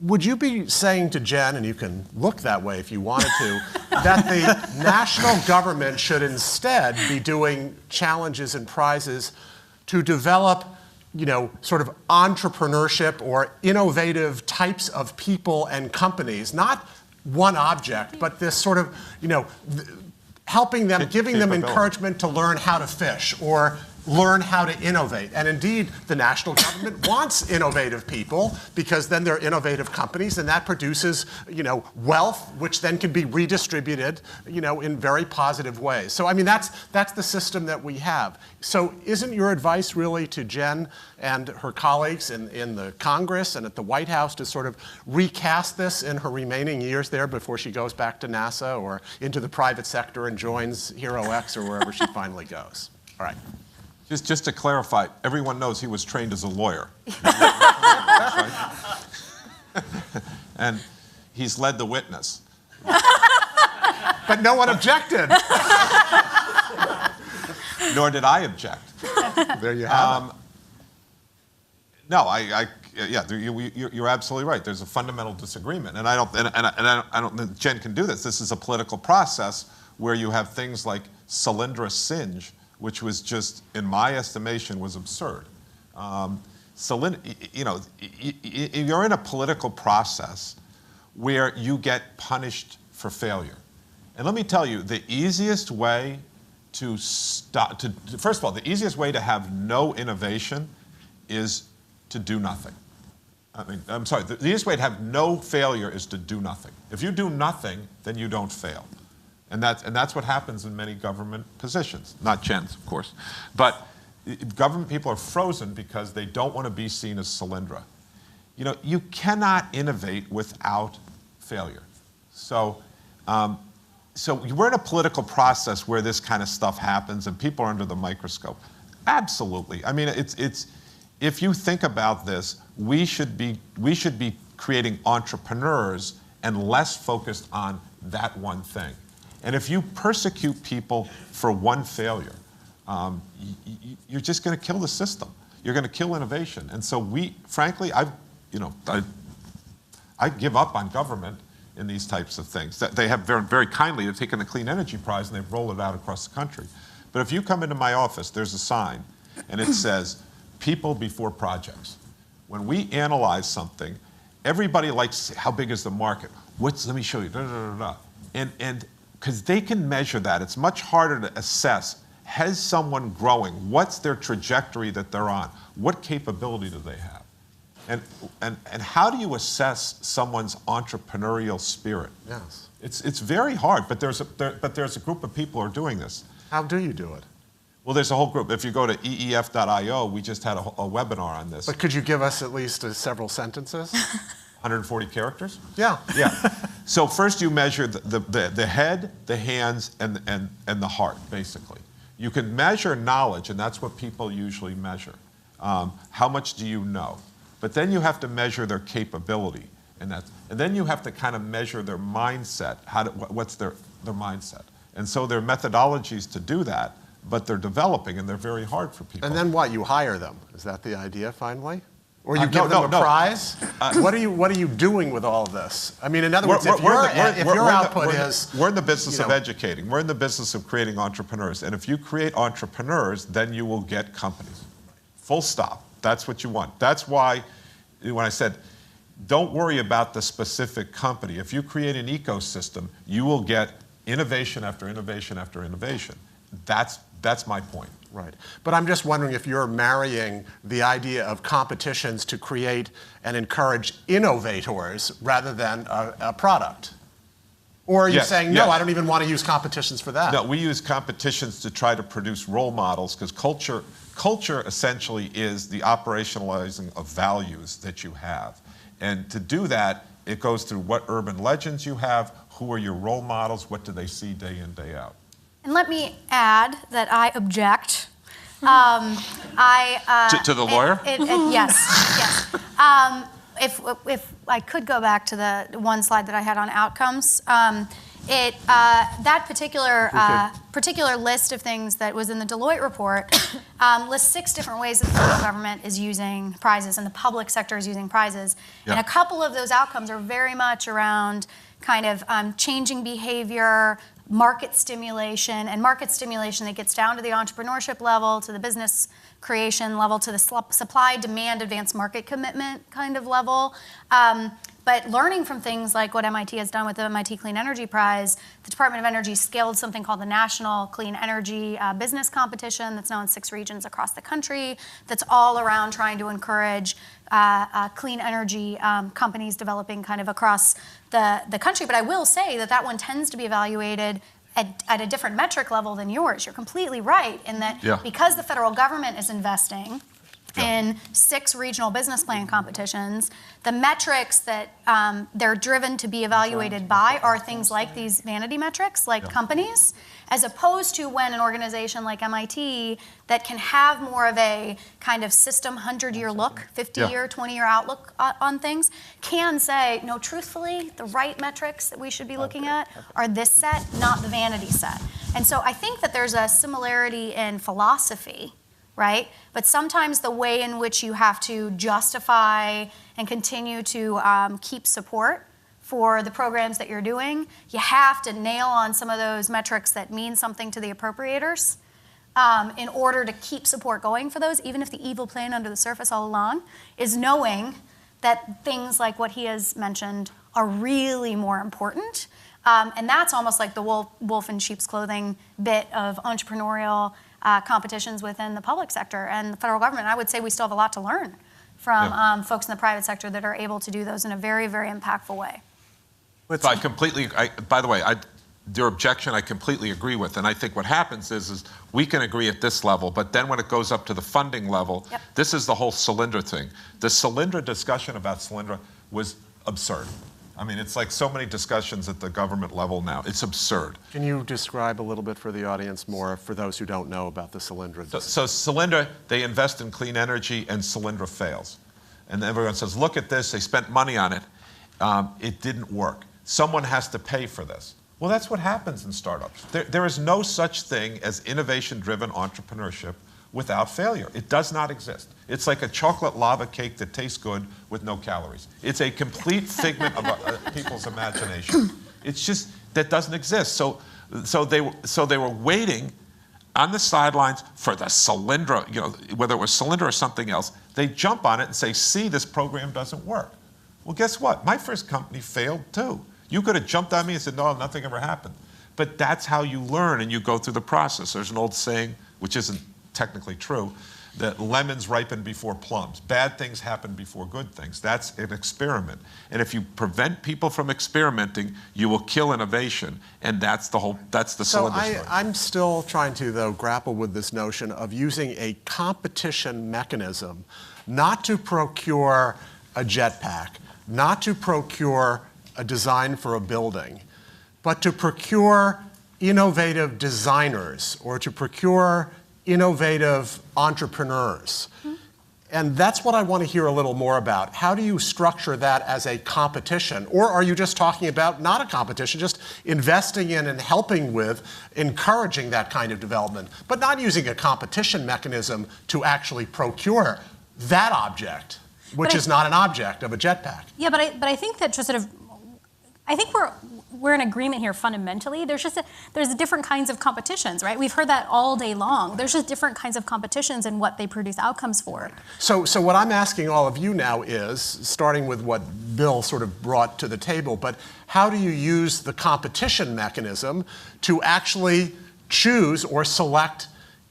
Would you be saying to Jenn, and you can look that way if you wanted to, that the national government should instead be doing challenges and prizes to develop, you know, sort of entrepreneurship or innovative types of people and companies, not one object, but this sort of, you know, helping them, giving them encouragement to learn how to fish or learn how to innovate. And indeed, the national government wants innovative people because then they're innovative companies and that produces, you know, wealth, which then can be redistributed, you know, in very positive ways. So, I mean, that's the system that we have. So isn't your advice really to Jenn and her colleagues in the Congress and at the White House to sort of recast this in her remaining years there before she goes back to NASA or into the private sector and joins HeroX or wherever she finally goes? All right. Just to clarify, everyone knows he was trained as a lawyer. And he's led the witness. But no one objected. Nor did I object. There you have it. No, yeah, you're absolutely right. There's a fundamental disagreement, and I don't think Jenn can do this. This is a political process where you have things like Solyndra Singe, which was just, in my estimation, was absurd. You know, you're in a political process where you get punished for failure. And let me tell you, the easiest way to stop, first of all, the easiest way to have no innovation is to do nothing. I mean, I'm sorry, the easiest way to have no failure is to do nothing. If you do nothing, then you don't fail. And that's what happens in many government positions, not Jenn's, of course. But government people are frozen because they don't want to be seen as Solyndra. You know, you cannot innovate without failure. So we're in a political process where this kind of stuff happens and people are under the microscope. Absolutely. I mean, it's if you think about this, we should be creating entrepreneurs and less focused on that one thing. And if you persecute people for one failure, you're just going to kill the system. You're going to kill innovation. And so frankly, I give up on government in these types of things. They have very, very kindly have taken the Clean Energy Prize and they've rolled it out across the country. But if you come into my office, there's a sign, and it says, people before projects. When we analyze something, everybody likes to say, how big is the market? Let me show you, da, da, da, da. And because they can measure that. It's much harder to assess, has someone growing? What's their trajectory that they're on? What capability do they have? And how do you assess someone's entrepreneurial spirit? Yes. It's very hard, but there's a group of people who are doing this. How do you do it? Well, there's a whole group. If you go to eef.io, we just had a webinar on this. But could you give us at least several sentences? 140 characters? Yeah. Yeah. So first you measure the head, the hands, and the heart, basically. You can measure knowledge, and that's what people usually measure. How much do you know? But then you have to measure their capability, and then you have to kind of measure their mindset. What's their mindset? And so there are methodologies to do that, but they're developing, and they're very hard for people. And then what? You hire them? Is that the idea finally? Or you give them a prize? What are you doing with all of this? I mean, in other words, if your output is... We're in the business of educating. We're in the business of creating entrepreneurs. And if you create entrepreneurs, then you will get companies. Full stop. That's what you want. That's why when I said, don't worry about the specific company. If you create an ecosystem, you will get innovation after innovation after innovation. That's my point. Right. But I'm just wondering if you're marrying the idea of competitions to create and encourage innovators rather than a product. Or are you saying, no, I don't even want to use competitions for that? No, we use competitions to try to produce role models because culture essentially is the operationalizing of values that you have. And to do that, it goes through what urban legends you have, who are your role models, what do they see day in, day out. And let me add that I object To the lawyer? Yes, yes. If I could go back to the one slide that I had on outcomes, that particular list of things that was in the Deloitte report lists 6 different ways that the federal government is using prizes and the public sector is using prizes. Yeah. And a couple of those outcomes are very much around kind of changing behavior, market stimulation that gets down to the entrepreneurship level, to the business creation level, to the supply, demand, advanced market commitment kind of level. But learning from things like what MIT has done with the MIT Clean Energy Prize, the Department of Energy scaled something called the National Clean Energy Business Competition that's now in 6 regions across the country, that's all around trying to encourage clean energy companies developing kind of across the country. But I will say that one tends to be evaluated at a different metric level than yours. You're completely right in that because the federal government is investing in 6 regional business plan competitions, the metrics that they're driven to be evaluated by are things like these vanity metrics, like companies, as opposed to when an organization like MIT that can have more of a kind of system 100-year look, 50-year, 20-year outlook on things, can say, no, truthfully, the right metrics that we should be looking at are this set, not the vanity set. And so I think that there's a similarity in philosophy, right? But sometimes the way in which you have to justify and continue to keep support for the programs that you're doing, you have to nail on some of those metrics that mean something to the appropriators in order to keep support going for those, even if the evil plan under the surface all along is knowing that things like what he has mentioned are really more important. And that's almost like the wolf in sheep's clothing bit of entrepreneurial competitions within the public sector and the federal government. I would say we still have a lot to learn from folks in the private sector that are able to do those in a very, very impactful way. So by the way, your objection I completely agree with, and I think what happens is we can agree at this level, but then when it goes up to the funding level, this is the whole Solyndra thing. The Solyndra discussion about Solyndra was absurd. I mean, it's like so many discussions at the government level now. It's absurd. Can you describe a little bit for the audience more, for those who don't know about the Solyndra? So Solyndra, they invest in clean energy, and Solyndra fails. And everyone says, look at this, they spent money on it. It didn't work. Someone has to pay for this. Well, that's what happens in startups. There is no such thing as innovation-driven entrepreneurship without failure. It does not exist. It's like a chocolate lava cake that tastes good with no calories. It's a complete figment of people's imagination. It's just, that doesn't exist. So they were waiting on the sidelines for the Solyndra, whether it was Solyndra or something else. They jump on it and say, see, this program doesn't work. Well, guess what? My first company failed too. You could have jumped on me and said, no, nothing ever happened. But that's how you learn and you go through the process. There's an old saying, which isn't technically true, that lemons ripen before plums. Bad things happen before good things. That's an experiment. And if you prevent people from experimenting, you will kill innovation. And that's the Solyndra story. I'm still trying to, though, grapple with this notion of using a competition mechanism not to procure a jetpack, not to procure a design for a building, but to procure innovative designers or to procure innovative entrepreneurs. And that's what I want to hear a little more about. How do you structure that as a competition? Or are you just talking about not a competition, just investing in and helping with, encouraging that kind of development, but not using a competition mechanism to actually procure that object, which is not an object of a jetpack? Yeah, but I think that just sort of, I think we're in agreement here fundamentally. There's different kinds of competitions, right? We've heard that all day long. There's just different kinds of competitions and what they produce outcomes for. So what I'm asking all of you now is, starting with what Bill sort of brought to the table, but how do you use the competition mechanism to actually choose or select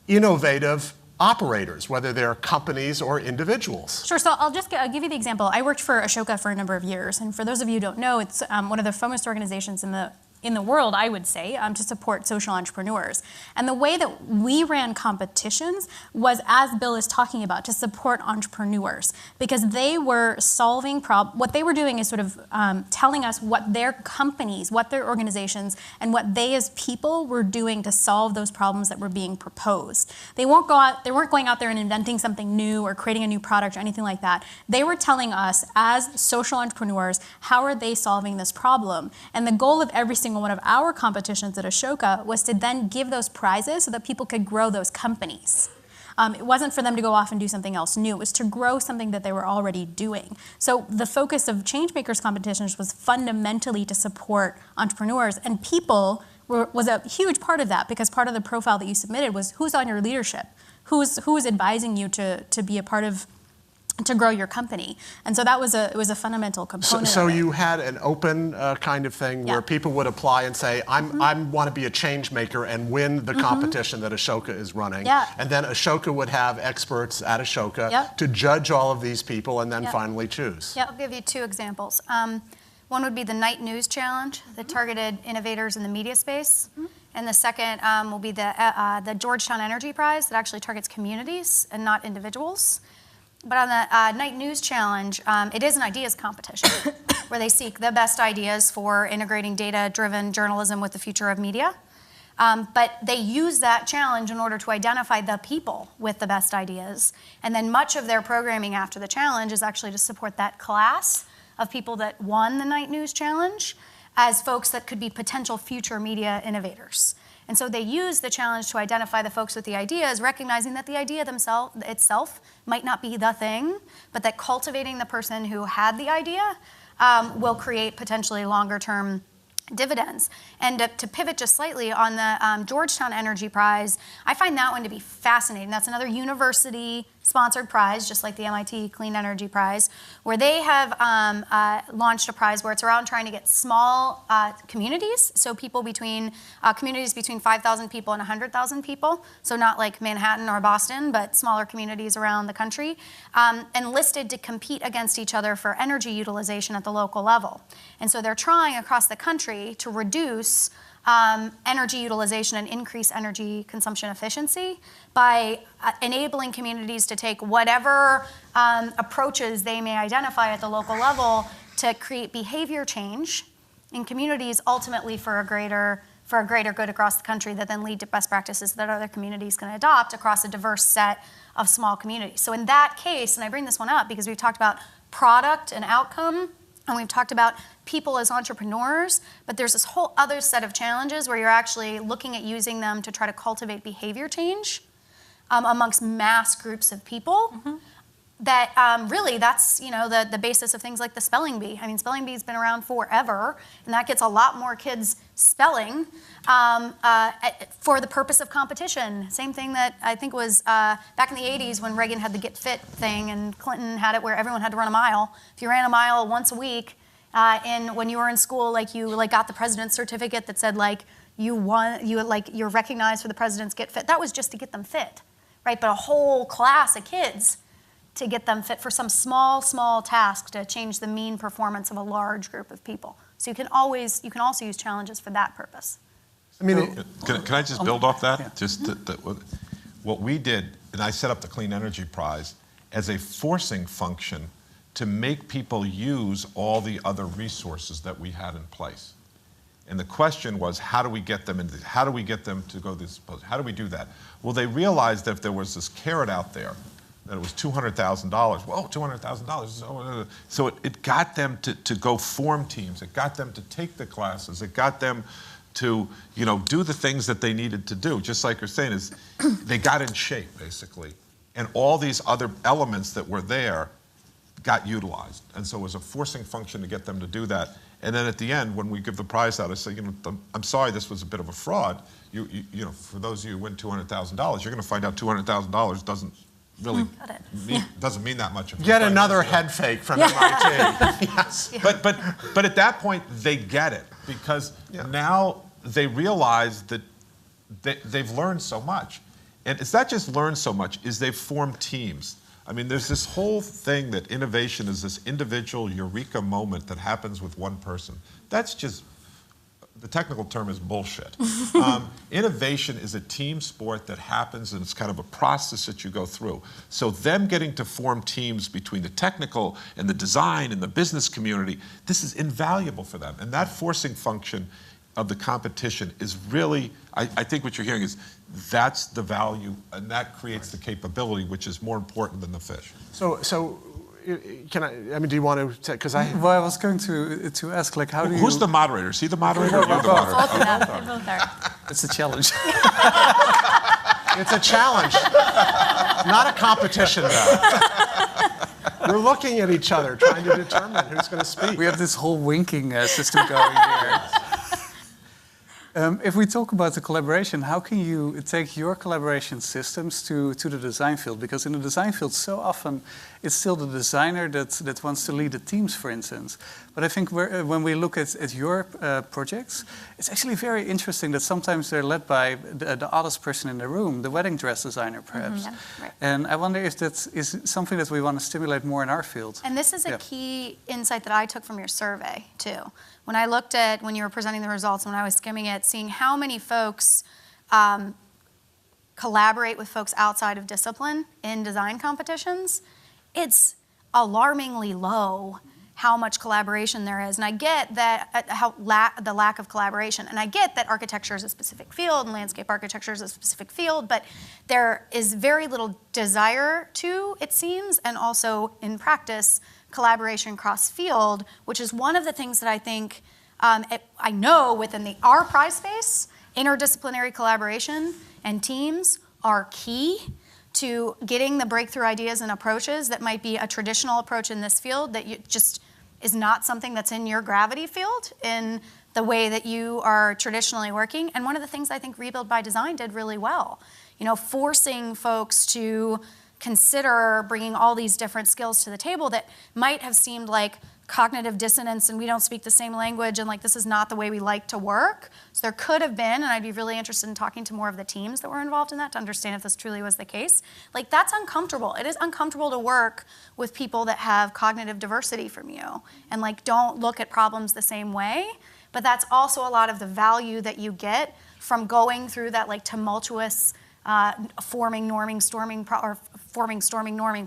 innovative operators, whether they're companies or individuals? Sure, so I'll give you the example. I worked for Ashoka for a number of years, and for those of you who don't know, it's one of the foremost organizations in the in the world, I would say, to support social entrepreneurs. And the way that we ran competitions was, as Bill is talking about, to support entrepreneurs, because they were solving what they were doing is sort of telling us what their companies, what their organizations, and what they as people were doing to solve those problems that were being proposed. They weren't going out there and inventing something new or creating a new product or anything like that. They were telling us as social entrepreneurs, how are they solving this problem? And the goal of every single one of our competitions at Ashoka was to then give those prizes so that people could grow those companies. It wasn't for them to go off and do something else new. It was to grow something that they were already doing. So the focus of Changemakers competitions was fundamentally to support entrepreneurs, and people was a huge part of that, because part of the profile that you submitted was who's on your leadership, who's advising you to be a part of, to grow your company. And so it was a fundamental component. So of it. you had an open kind of thing where people would apply and say, I want to be a change maker and win the competition that Ashoka is running. Yeah. And then Ashoka would have experts at Ashoka to judge all of these people and then finally choose. I'll give you two examples. One would be the Night News Challenge that targeted innovators in the media space. And the second will be the Georgetown Energy Prize that actually targets communities and not individuals. But on the Night News Challenge, it is an ideas competition where they seek the best ideas for integrating data-driven journalism with the future of media. But they use that challenge in order to identify the people with the best ideas. And then much of their programming after the challenge is actually to support that class of people that won the Night News Challenge as folks that could be potential future media innovators. And so they use the challenge to identify the folks with the ideas, recognizing that the idea itself might not be the thing, but that cultivating the person who had the idea will create potentially longer-term dividends. And to pivot just slightly on the Georgetown Energy Prize, I find that one to be fascinating. That's another university-sponsored prize, just like the MIT Clean Energy Prize, where they have launched a prize where it's around trying to get small communities, so people communities between 5,000 people and 100,000 people, so not like Manhattan or Boston, but smaller communities around the country, enlisted to compete against each other for energy utilization at the local level. And so they're trying across the country to reduce energy utilization and increase energy consumption efficiency by enabling communities to take whatever approaches they may identify at the local level to create behavior change in communities, ultimately for a greater good across the country that then lead to best practices that other communities can adopt across a diverse set of small communities. So in that case, and I bring this one up because we've talked about product and outcome, and we've talked about people as entrepreneurs, but there's this whole other set of challenges where you're actually looking at using them to try to cultivate behavior change amongst mass groups of people. That really, that's the basis of things like the spelling bee. I mean, spelling bee's been around forever, and that gets a lot more kids spelling for the purpose of competition. Same thing that I think was back in the 80s when Reagan had the Get Fit thing, and Clinton had it where everyone had to run a mile. If you ran a mile once a week, and when you were in school, you got the president's certificate that said you won, you're recognized for the president's Get Fit. That was just to get them fit, right? But a whole class of kids to get them fit for some small task to change the mean performance of a large group of people. So you can also use challenges for that purpose. I mean, can I just build off that? Yeah. Just what we did, and I set up the Clean Energy Prize as a forcing function to make people use all the other resources that we had in place. And the question was, how do we get them to go this? How do we do that? Well, they realized that if there was this carrot out there, that it was $200,000. Well, $200,000. So it got them to go form teams. It got them to take the classes. It got them to do the things that they needed to do. Just like you're saying, is they got in shape basically, and all these other elements that were there got utilized. And so it was a forcing function to get them to do that. And then at the end, when we give the prize out, I say, I'm sorry, this was a bit of a fraud. For those of you who win $200,000, you're going to find out $200,000 doesn't really doesn't mean that much. Get another head fake from MIT. Yes. But at that point, they get it, because now they realize that they've learned so much. And it's not just learned so much, is they've formed teams. I mean, there's this whole thing that innovation is this individual eureka moment that happens with one person. That's the technical term is bullshit. Innovation is a team sport that happens, and it's kind of a process that you go through. So them getting to form teams between the technical and the design and the business community, this is invaluable for them. And that forcing function of the competition is really, I think what you're hearing is that's the value, and that creates the capability, which is more important than the fish. So can I mean, do you want to, because I... Well, I was going to ask, like, how do you... Who's the moderator? Is he the moderator or you're the moderator? Both of them. They both are. It's a challenge. It's a challenge, not a competition, though. We're looking at each other, trying to determine who's going to speak. We have this whole winking system going here. If we talk about the collaboration, how can you take your collaboration systems to the design field? Because in the design field, so often it's still the designer that wants to lead the teams, for instance. But I think when we look at your projects, it's actually very interesting that sometimes they're led by the oddest person in the room, the wedding dress designer, perhaps. Yeah, right. And I wonder if that is something that we want to stimulate more in our field. And this is a key insight that I took from your survey, too. When I looked at, when you were presenting the results, when I was skimming it, seeing how many folks collaborate with folks outside of discipline in design competitions, it's alarmingly low how much collaboration there is. And I get that, the lack of collaboration. And I get that architecture is a specific field and landscape architecture is a specific field, but there is very little desire to, it seems, and also in practice, collaboration cross-field, which is one of the things that I think, I know within our prize space, interdisciplinary collaboration and teams are key to getting the breakthrough ideas and approaches that might be a traditional approach in this field that just is not something that's in your gravity field in the way that you are traditionally working. And one of the things I think Rebuild by Design did really well, forcing folks to consider bringing all these different skills to the table that might have seemed like cognitive dissonance and we don't speak the same language and like this is not the way we like to work. So there could have been, and I'd be really interested in talking to more of the teams that were involved in that to understand if this truly was the case. Like that's uncomfortable. It is uncomfortable to work with people that have cognitive diversity from you and like don't look at problems the same way. But that's also a lot of the value that you get from going through that like tumultuous forming, norming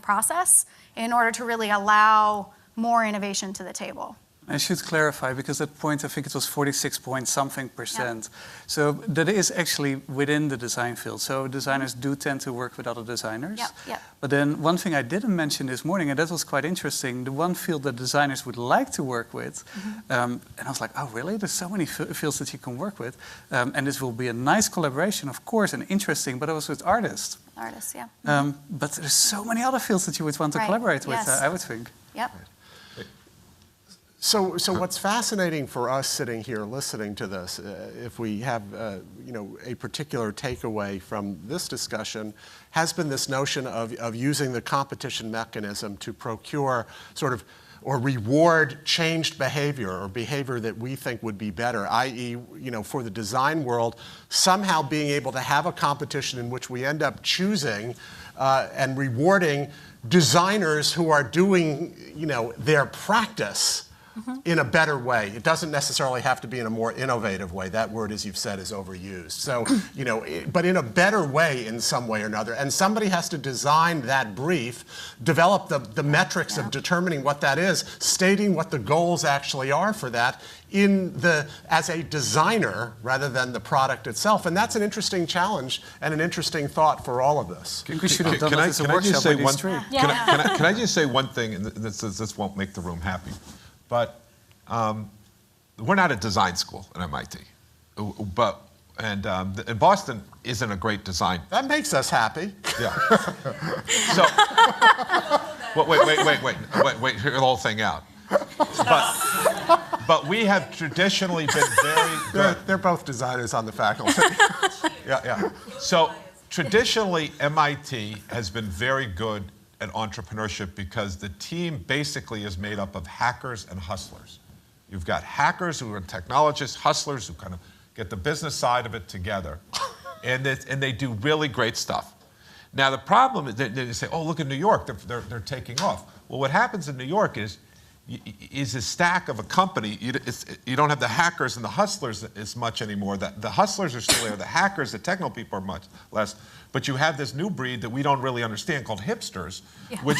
process in order to really allow more innovation to the table. I should clarify, because at point I think it was 46 point something %. So that is actually within the design field. So designers do tend to work with other designers. But then one thing I didn't mention this morning, and that was quite interesting, the one field that designers would like to work with, and I was like, oh really? There's so many fields that you can work with. And this will be a nice collaboration, of course, and interesting, but it was with artists. Artists, yeah. But there's so many other fields that you would want to collaborate with, I would think. Yep. So what's fascinating for us sitting here listening to this, if we have a particular takeaway from this discussion, has been this notion of using the competition mechanism to procure sort of or reward changed behavior or behavior that we think would be better, i.e., for the design world, somehow being able to have a competition in which we end up choosing and rewarding designers who are doing, their practice in a better way. It doesn't necessarily have to be in a more innovative way. That word, as you've said, is overused. So, but in a better way in some way or another. And somebody has to design that brief, develop the metrics of determining what that is, stating what the goals actually are for that as a designer rather than the product itself. And that's an interesting challenge and an interesting thought for all of us. I think we should have done this as a workshop with these three. Can I just say one thing, and this won't make the room happy. But we're not a design school at MIT. And Boston isn't a great design. That makes us happy. Yeah. So, wait, hear the whole thing out. But we have traditionally been very good. They're both designers on the faculty. Yeah. So traditionally, MIT has been very good at entrepreneurship because the team basically is made up of hackers and hustlers. You've got hackers who are technologists, hustlers who kind of get the business side of it together, and they do really great stuff. Now the problem is they say, oh, look at New York, they're taking off. Well, what happens in New York is is a stack of a company. You don't have the hackers and the hustlers as much anymore. The hustlers are still there. The hackers, the technical people are much less. But you have this new breed that we don't really understand called hipsters, which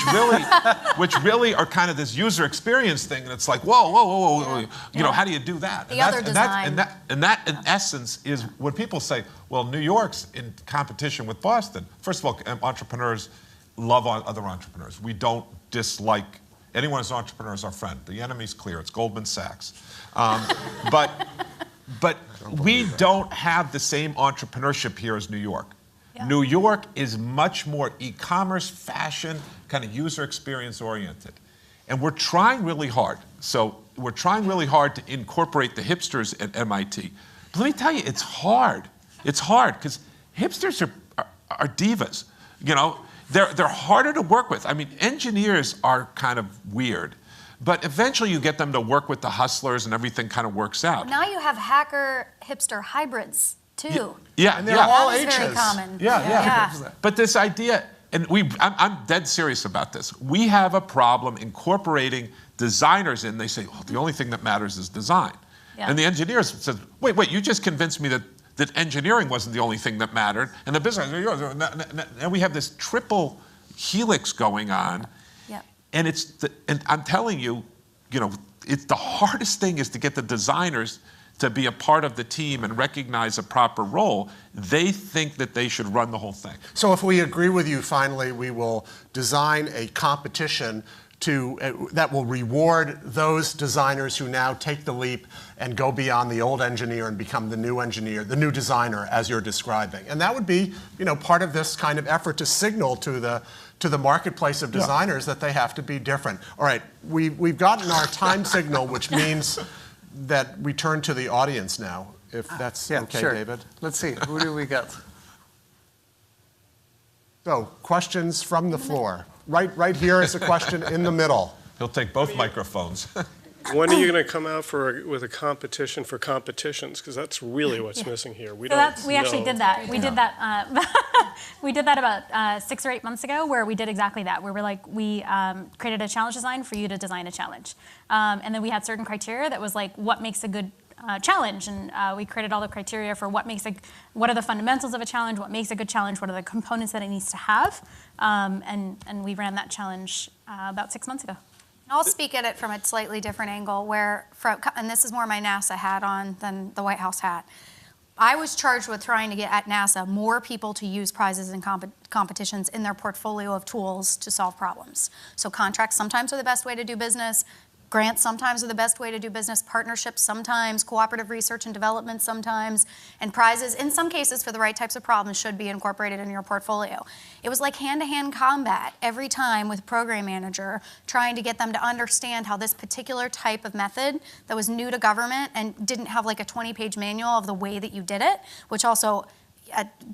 really are kind of this user experience thing. And it's like, whoa. You know, how do you do that? The other design. And that in essence is when people say, well, New York's in competition with Boston. First of all, entrepreneurs love other entrepreneurs. We don't dislike anyone who's an entrepreneur is our friend. The enemy's clear. It's Goldman Sachs. But we don't have the same entrepreneurship here as New York. Yeah. New York is much more e-commerce, fashion, kind of user experience oriented. And we're trying really hard. So we're trying really hard to incorporate the hipsters at MIT. But let me tell you, it's hard. It's hard because hipsters are divas. You know, they're harder to work with. I mean, engineers are kind of weird. But eventually you get them to work with the hustlers and everything kind of works out. Now you have hacker hipster hybrids too. Yeah, and they're all that ages. is very common. Yeah. But this idea, and I'm dead serious about this. We have a problem incorporating designers in. They say, oh, the only thing that matters is design. Yeah. And the engineers said, wait, you just convinced me that engineering wasn't the only thing that mattered, and the business, and we have this triple helix going on. Yep. And and I'm telling you, it's the hardest thing is to get the designers to be a part of the team and recognize a proper role. They think that they should run the whole thing. So if we agree with you, finally, we will design a competition that will reward those designers who now take the leap and go beyond the old engineer and become the new engineer, the new designer, as you're describing. And that would be, part of this kind of effort to signal to the marketplace of designers that they have to be different. All right, we've gotten our time signal, which means that we turn to the audience now, if that's okay, sure. David. Let's see, who do we got? So, questions from the floor. Right here is a question in the middle. He'll take both microphones. When are you going to come out with a competition for competitions? Because that's really what's missing here. We actually did that. We did that. We did that about 6 or 8 months ago, where we did exactly that. Where we created a challenge design for you to design a challenge, and then we had certain criteria that was like what makes a good challenge, and we created all the criteria for what are the fundamentals of a challenge, what makes a good challenge, what are the components that it needs to have, and we ran that challenge about 6 months ago. I'll speak at it from a slightly different angle and this is more my NASA hat on than the White House hat. I was charged with trying to get at NASA more people to use prizes and competitions in their portfolio of tools to solve problems. So contracts sometimes are the best way to do business. Grants sometimes are the best way to do business, partnerships sometimes, cooperative research and development sometimes, and prizes in some cases for the right types of problems should be incorporated in your portfolio. It was like hand-to-hand combat every time with program manager trying to get them to understand how this particular type of method that was new to government and didn't have like a 20-page manual of the way that you did it, which also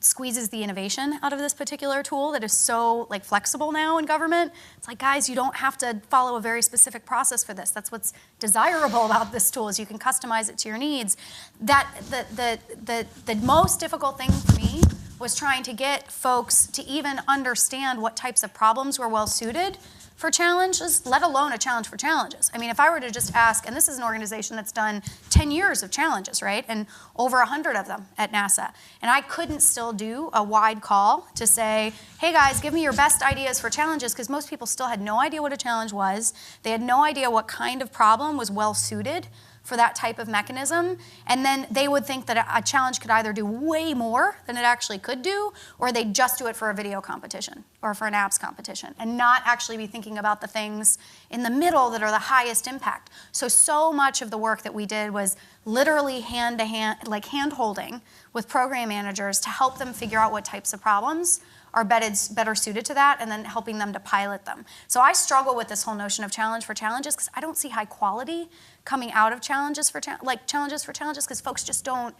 squeezes the innovation out of this particular tool that is so flexible now in government. It's like, guys, you don't have to follow a very specific process for this. That's what's desirable about this tool is you can customize it to your needs. The most difficult thing for me was trying to get folks to even understand what types of problems were well suited for challenges, let alone a challenge for challenges. I mean, if I were to just ask, and this is an organization that's done 10 years of challenges, right? And over 100 of them at NASA. And I couldn't still do a wide call to say, hey guys, give me your best ideas for challenges, because most people still had no idea what a challenge was. They had no idea what kind of problem was well suited for that type of mechanism, and then they would think that a challenge could either do way more than it actually could do, or they'd just do it for a video competition or for an apps competition, and not actually be thinking about the things in the middle that are the highest impact. So much of the work that we did was literally hand-to-hand, like hand-holding with program managers to help them figure out what types of problems are better suited to that, and then helping them to pilot them. So I struggle with this whole notion of challenge for challenges because I don't see high quality coming out of challenges for challenges because folks just don't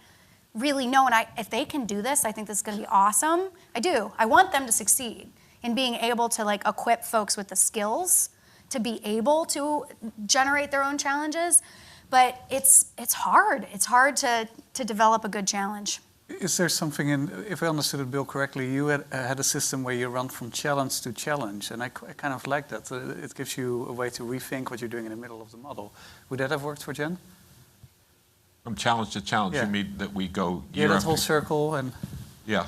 really know. And if they can do this, I think this is going to be awesome. I do. I want them to succeed in being able to equip folks with the skills to be able to generate their own challenges. But it's hard. It's hard to develop a good challenge. Is there something if I understood it, Bill, correctly, you had a system where you run from challenge to challenge, and I kind of like that. It gives you a way to rethink what you're doing in the middle of the model. Would that have worked for Jenn? From challenge to challenge, you mean that we go year that whole circle and... Yeah.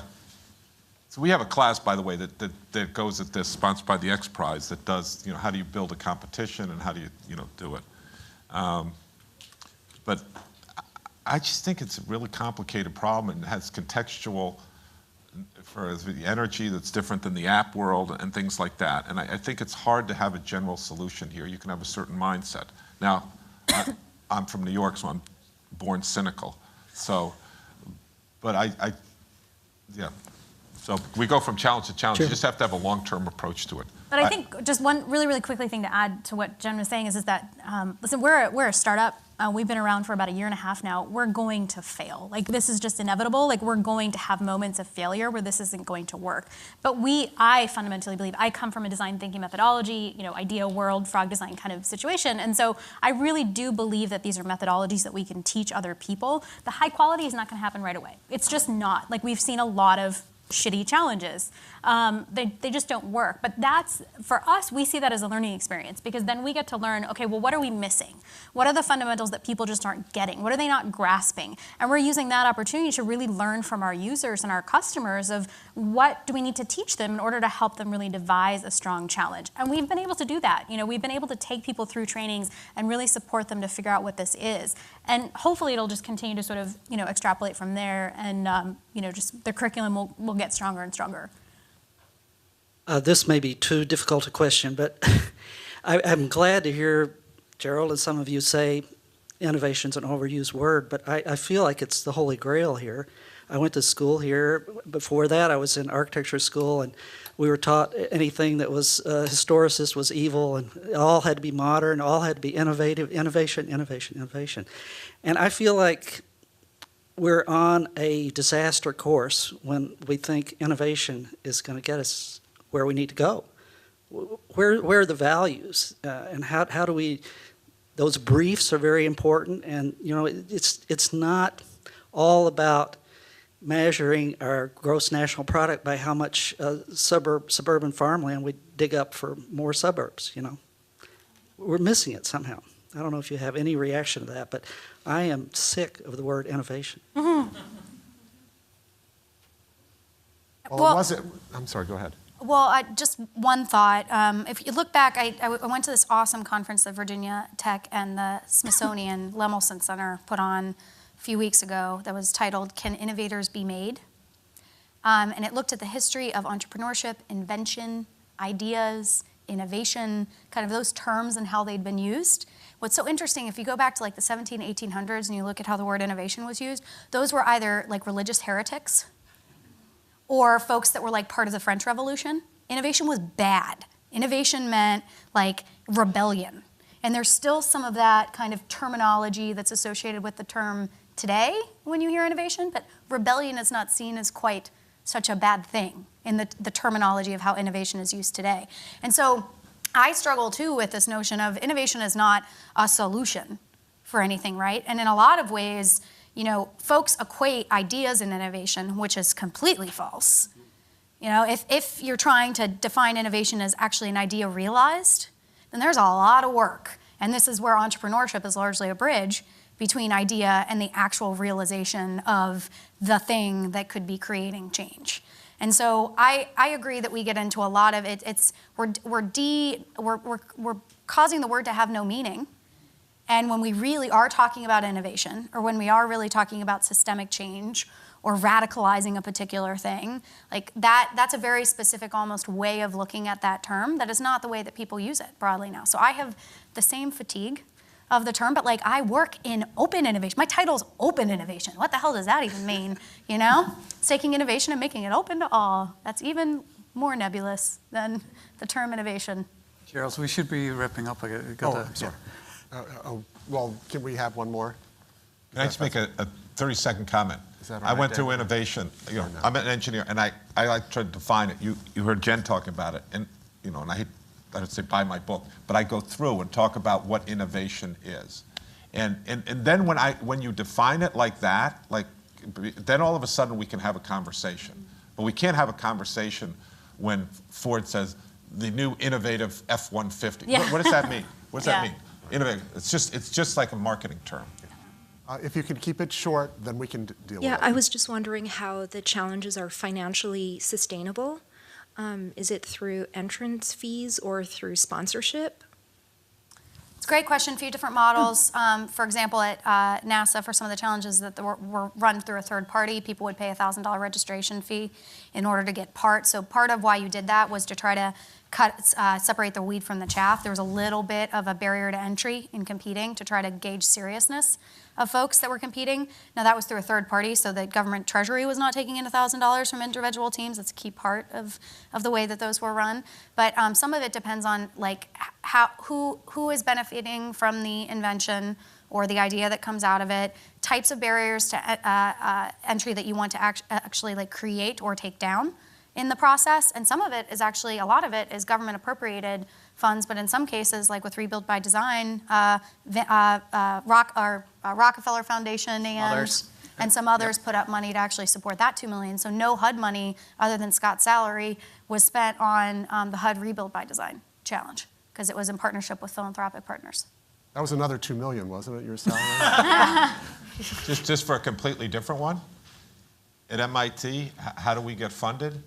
So we have a class, by the way, that goes at this, sponsored by the XPrize, that does, how do you build a competition and how do you, do it. But I just think it's a really complicated problem and it has contextual, for the energy that's different than the app world and things like that. And I think it's hard to have a general solution here. You can have a certain mindset. Now, I'm from New York, so I'm born cynical. So, but yeah. So we go from challenge to challenge. Sure. You just have to have a long-term approach to it. But I think just one really, really quickly thing to add to what Jenn was saying is that, listen, we're a startup. We've been around for about 1.5 years now. We're going to fail. Like, this is just inevitable. Like, we're going to have moments of failure where this isn't going to work. But I fundamentally believe, I come from a design thinking methodology, idea world, frog design kind of situation. And so I really do believe that these are methodologies that we can teach other people. The high quality is not going to happen right away. It's just not. Like, we've seen a lot of shitty challenges. They just don't work. But that's, for us, we see that as a learning experience because then we get to learn, okay, well, what are we missing? What are the fundamentals that people just aren't getting? What are they not grasping? And we're using that opportunity to really learn from our users and our customers of what do we need to teach them in order to help them really devise a strong challenge. And we've been able to do that. We've been able to take people through trainings and really support them to figure out what this is. And hopefully it'll just continue to sort of, extrapolate from there and, just the curriculum will get stronger and stronger. This may be too difficult a question, but I'm glad to hear Jerold and some of you say innovation's an overused word, but I feel like it's the holy grail here. I went to school here. Before that, I was in architecture school, and we were taught anything that was historicist was evil, and it all had to be modern, all had to be innovative, innovation. And I feel like we're on a disaster course when we think innovation is going to get us where we need to go. Where are the values, and how do we? Those briefs are very important, and it's not all about measuring our gross national product by how much suburban farmland we dig up for more suburbs. We're missing it somehow. I don't know if you have any reaction to that, but I am sick of the word innovation. Mm-hmm. Well, I'm sorry, go ahead. Well, just one thought. If you look back, I went to this awesome conference that Virginia Tech and the Smithsonian Lemelson Center put on a few weeks ago that was titled, Can Innovators Be Made? And it looked at the history of entrepreneurship, invention, ideas, innovation, kind of those terms and how they'd been used. What's so interesting, if you go back to like the 1800s and you look at how the word innovation was used, those were either like religious heretics or folks that were like part of the French Revolution. Innovation was bad. Innovation meant like rebellion. And there's still some of that kind of terminology that's associated with the term today when you hear innovation, but rebellion is not seen as quite such a bad thing in the terminology of how innovation is used today. And so I struggle too with this notion of innovation is not a solution for anything, right? And in a lot of ways, folks equate ideas and innovation, which is completely false. If you're trying to define innovation as actually an idea realized, then there's a lot of work. And this is where entrepreneurship is largely a bridge between idea and the actual realization of the thing that could be creating change. And so I agree that we get into a lot of it. We're causing the word to have no meaning. And when we really are talking about innovation, or when we are really talking about systemic change, or radicalizing a particular thing, like that's a very specific almost way of looking at that term that is not the way that people use it broadly now. So I have the same fatigue of the term, but like I work in open innovation. My title's open innovation. What the hell does that even mean? It's taking innovation and making it open to all. That's even more nebulous than the term innovation. Jerold, we should be wrapping up. Sorry. Well, can we have one more? Can I just make a 30-second comment? Is that all I right, went through Dan? innovation. No. I'm an engineer, and I like to define it. You heard Jenn talking about it, and and I would say buy my book, but I go through and talk about what innovation is, and then when you define it like that, like then all of a sudden we can have a conversation. But we can't have a conversation when Ford says the new innovative F-150. Yeah. What does that mean? What does that Yeah. mean? Innovative. It's just like a marketing term. If you can keep it short, then we can deal with it. Yeah, I was just wondering how the challenges are financially sustainable. Is it through entrance fees or through sponsorship? It's a great question. A few different models. For example, at NASA, for some of the challenges that were run through a third party, people would pay a $1,000 registration fee in order to get part. So part of why you did that was to try to separate the wheat from the chaff. There was a little bit of a barrier to entry in competing to try to gauge seriousness of folks that were competing. Now that was through a third party, so the government treasury was not taking in $1,000 from individual teams. That's a key part of the way that those were run. But some of it depends on like who is benefiting from the invention or the idea that comes out of it, types of barriers to entry that you want to actually like create or take down in the process. And some of it is actually, a lot of it is government appropriated funds, but in some cases, like with Rebuild by Design, Rockefeller Foundation and some others put up money to actually support that $2 million. So no HUD money, other than Scott's salary, was spent on the HUD Rebuild by Design challenge, because it was in partnership with philanthropic partners. That was another $2 million, wasn't it, your salary? Just for a completely different one, at MIT, how do we get funded?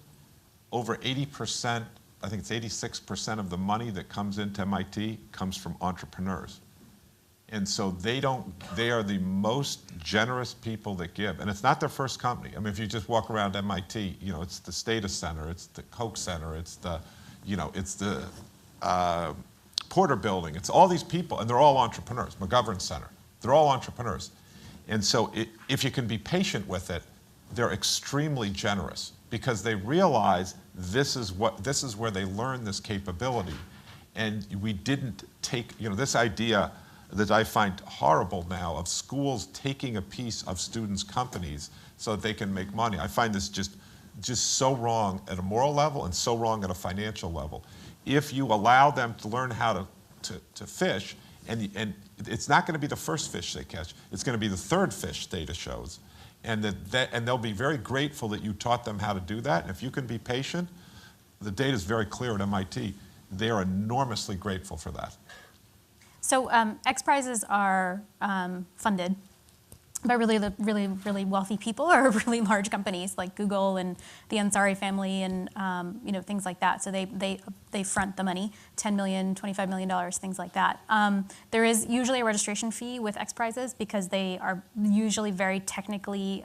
Over 80%, I think it's 86% of the money that comes into MIT comes from entrepreneurs. And so they are the most generous people that give. And it's not their first company. I mean, if you just walk around MIT, you know, it's the Stata Center, it's the Koch Center, it's the, you know, it's the Porter Building. It's all these people, and they're all entrepreneurs. McGovern Center, they're all entrepreneurs. And so if you can be patient with it, they're extremely generous, because they realize this is where they learn this capability. And we didn't take, you know, this idea that I find horrible now of schools taking a piece of students' companies so that they can make money. I find this just so wrong at a moral level and so wrong at a financial level. If you allow them to learn how to fish, and it's not going to be the first fish they catch, it's going to be the third fish, data shows. And they'll be very grateful that you taught them how to do that. And if you can be patient, the data is very clear at MIT. They are enormously grateful for that. So XPrizes are funded by really wealthy people or really large companies like Google and the Ansari family and you know, things like that. So they front the money, $10 million, $25 million, things like that. There is usually a registration fee with XPrizes because they are usually very technically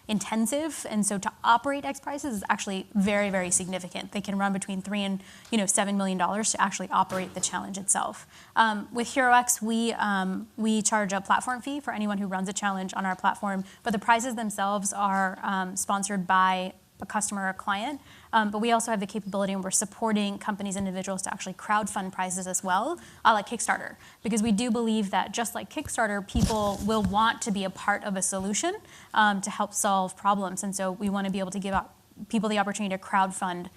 intensive, and so to operate XPrizes is actually very, very significant. They can run between $3 and $7 million to actually operate the challenge itself. With HeroX, we charge a platform fee for anyone who runs a challenge on our platform, but the prizes themselves are sponsored by a customer or client, but we also have the capability, and we're supporting companies and individuals to actually crowdfund prizes as well, like Kickstarter, because we do believe that just like Kickstarter, people will want to be a part of a solution to help solve problems, and so we want to be able to give out people the opportunity to crowdfund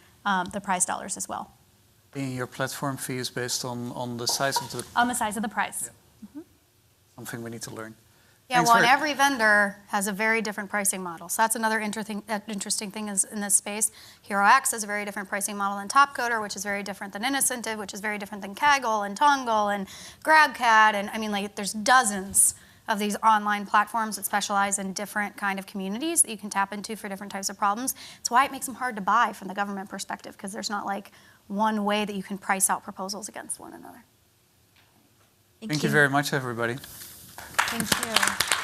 the prize dollars as well. And your platform fee is based on the size of the... On the size of the prize. Yeah. Something we need to learn. Yeah, Thanks well, and every vendor has a very different pricing model. So that's another interesting thing is in this space. HeroX has a very different pricing model than Topcoder, which is very different than Innocentive, which is very different than Kaggle and Tongle and GrabCAD. And I mean, like, there's dozens of these online platforms that specialize in different kind of communities that you can tap into for different types of problems. It's why it makes them hard to buy from the government perspective, because there's not like one way that you can price out proposals against one another. Thank you very much, everybody. Thank you.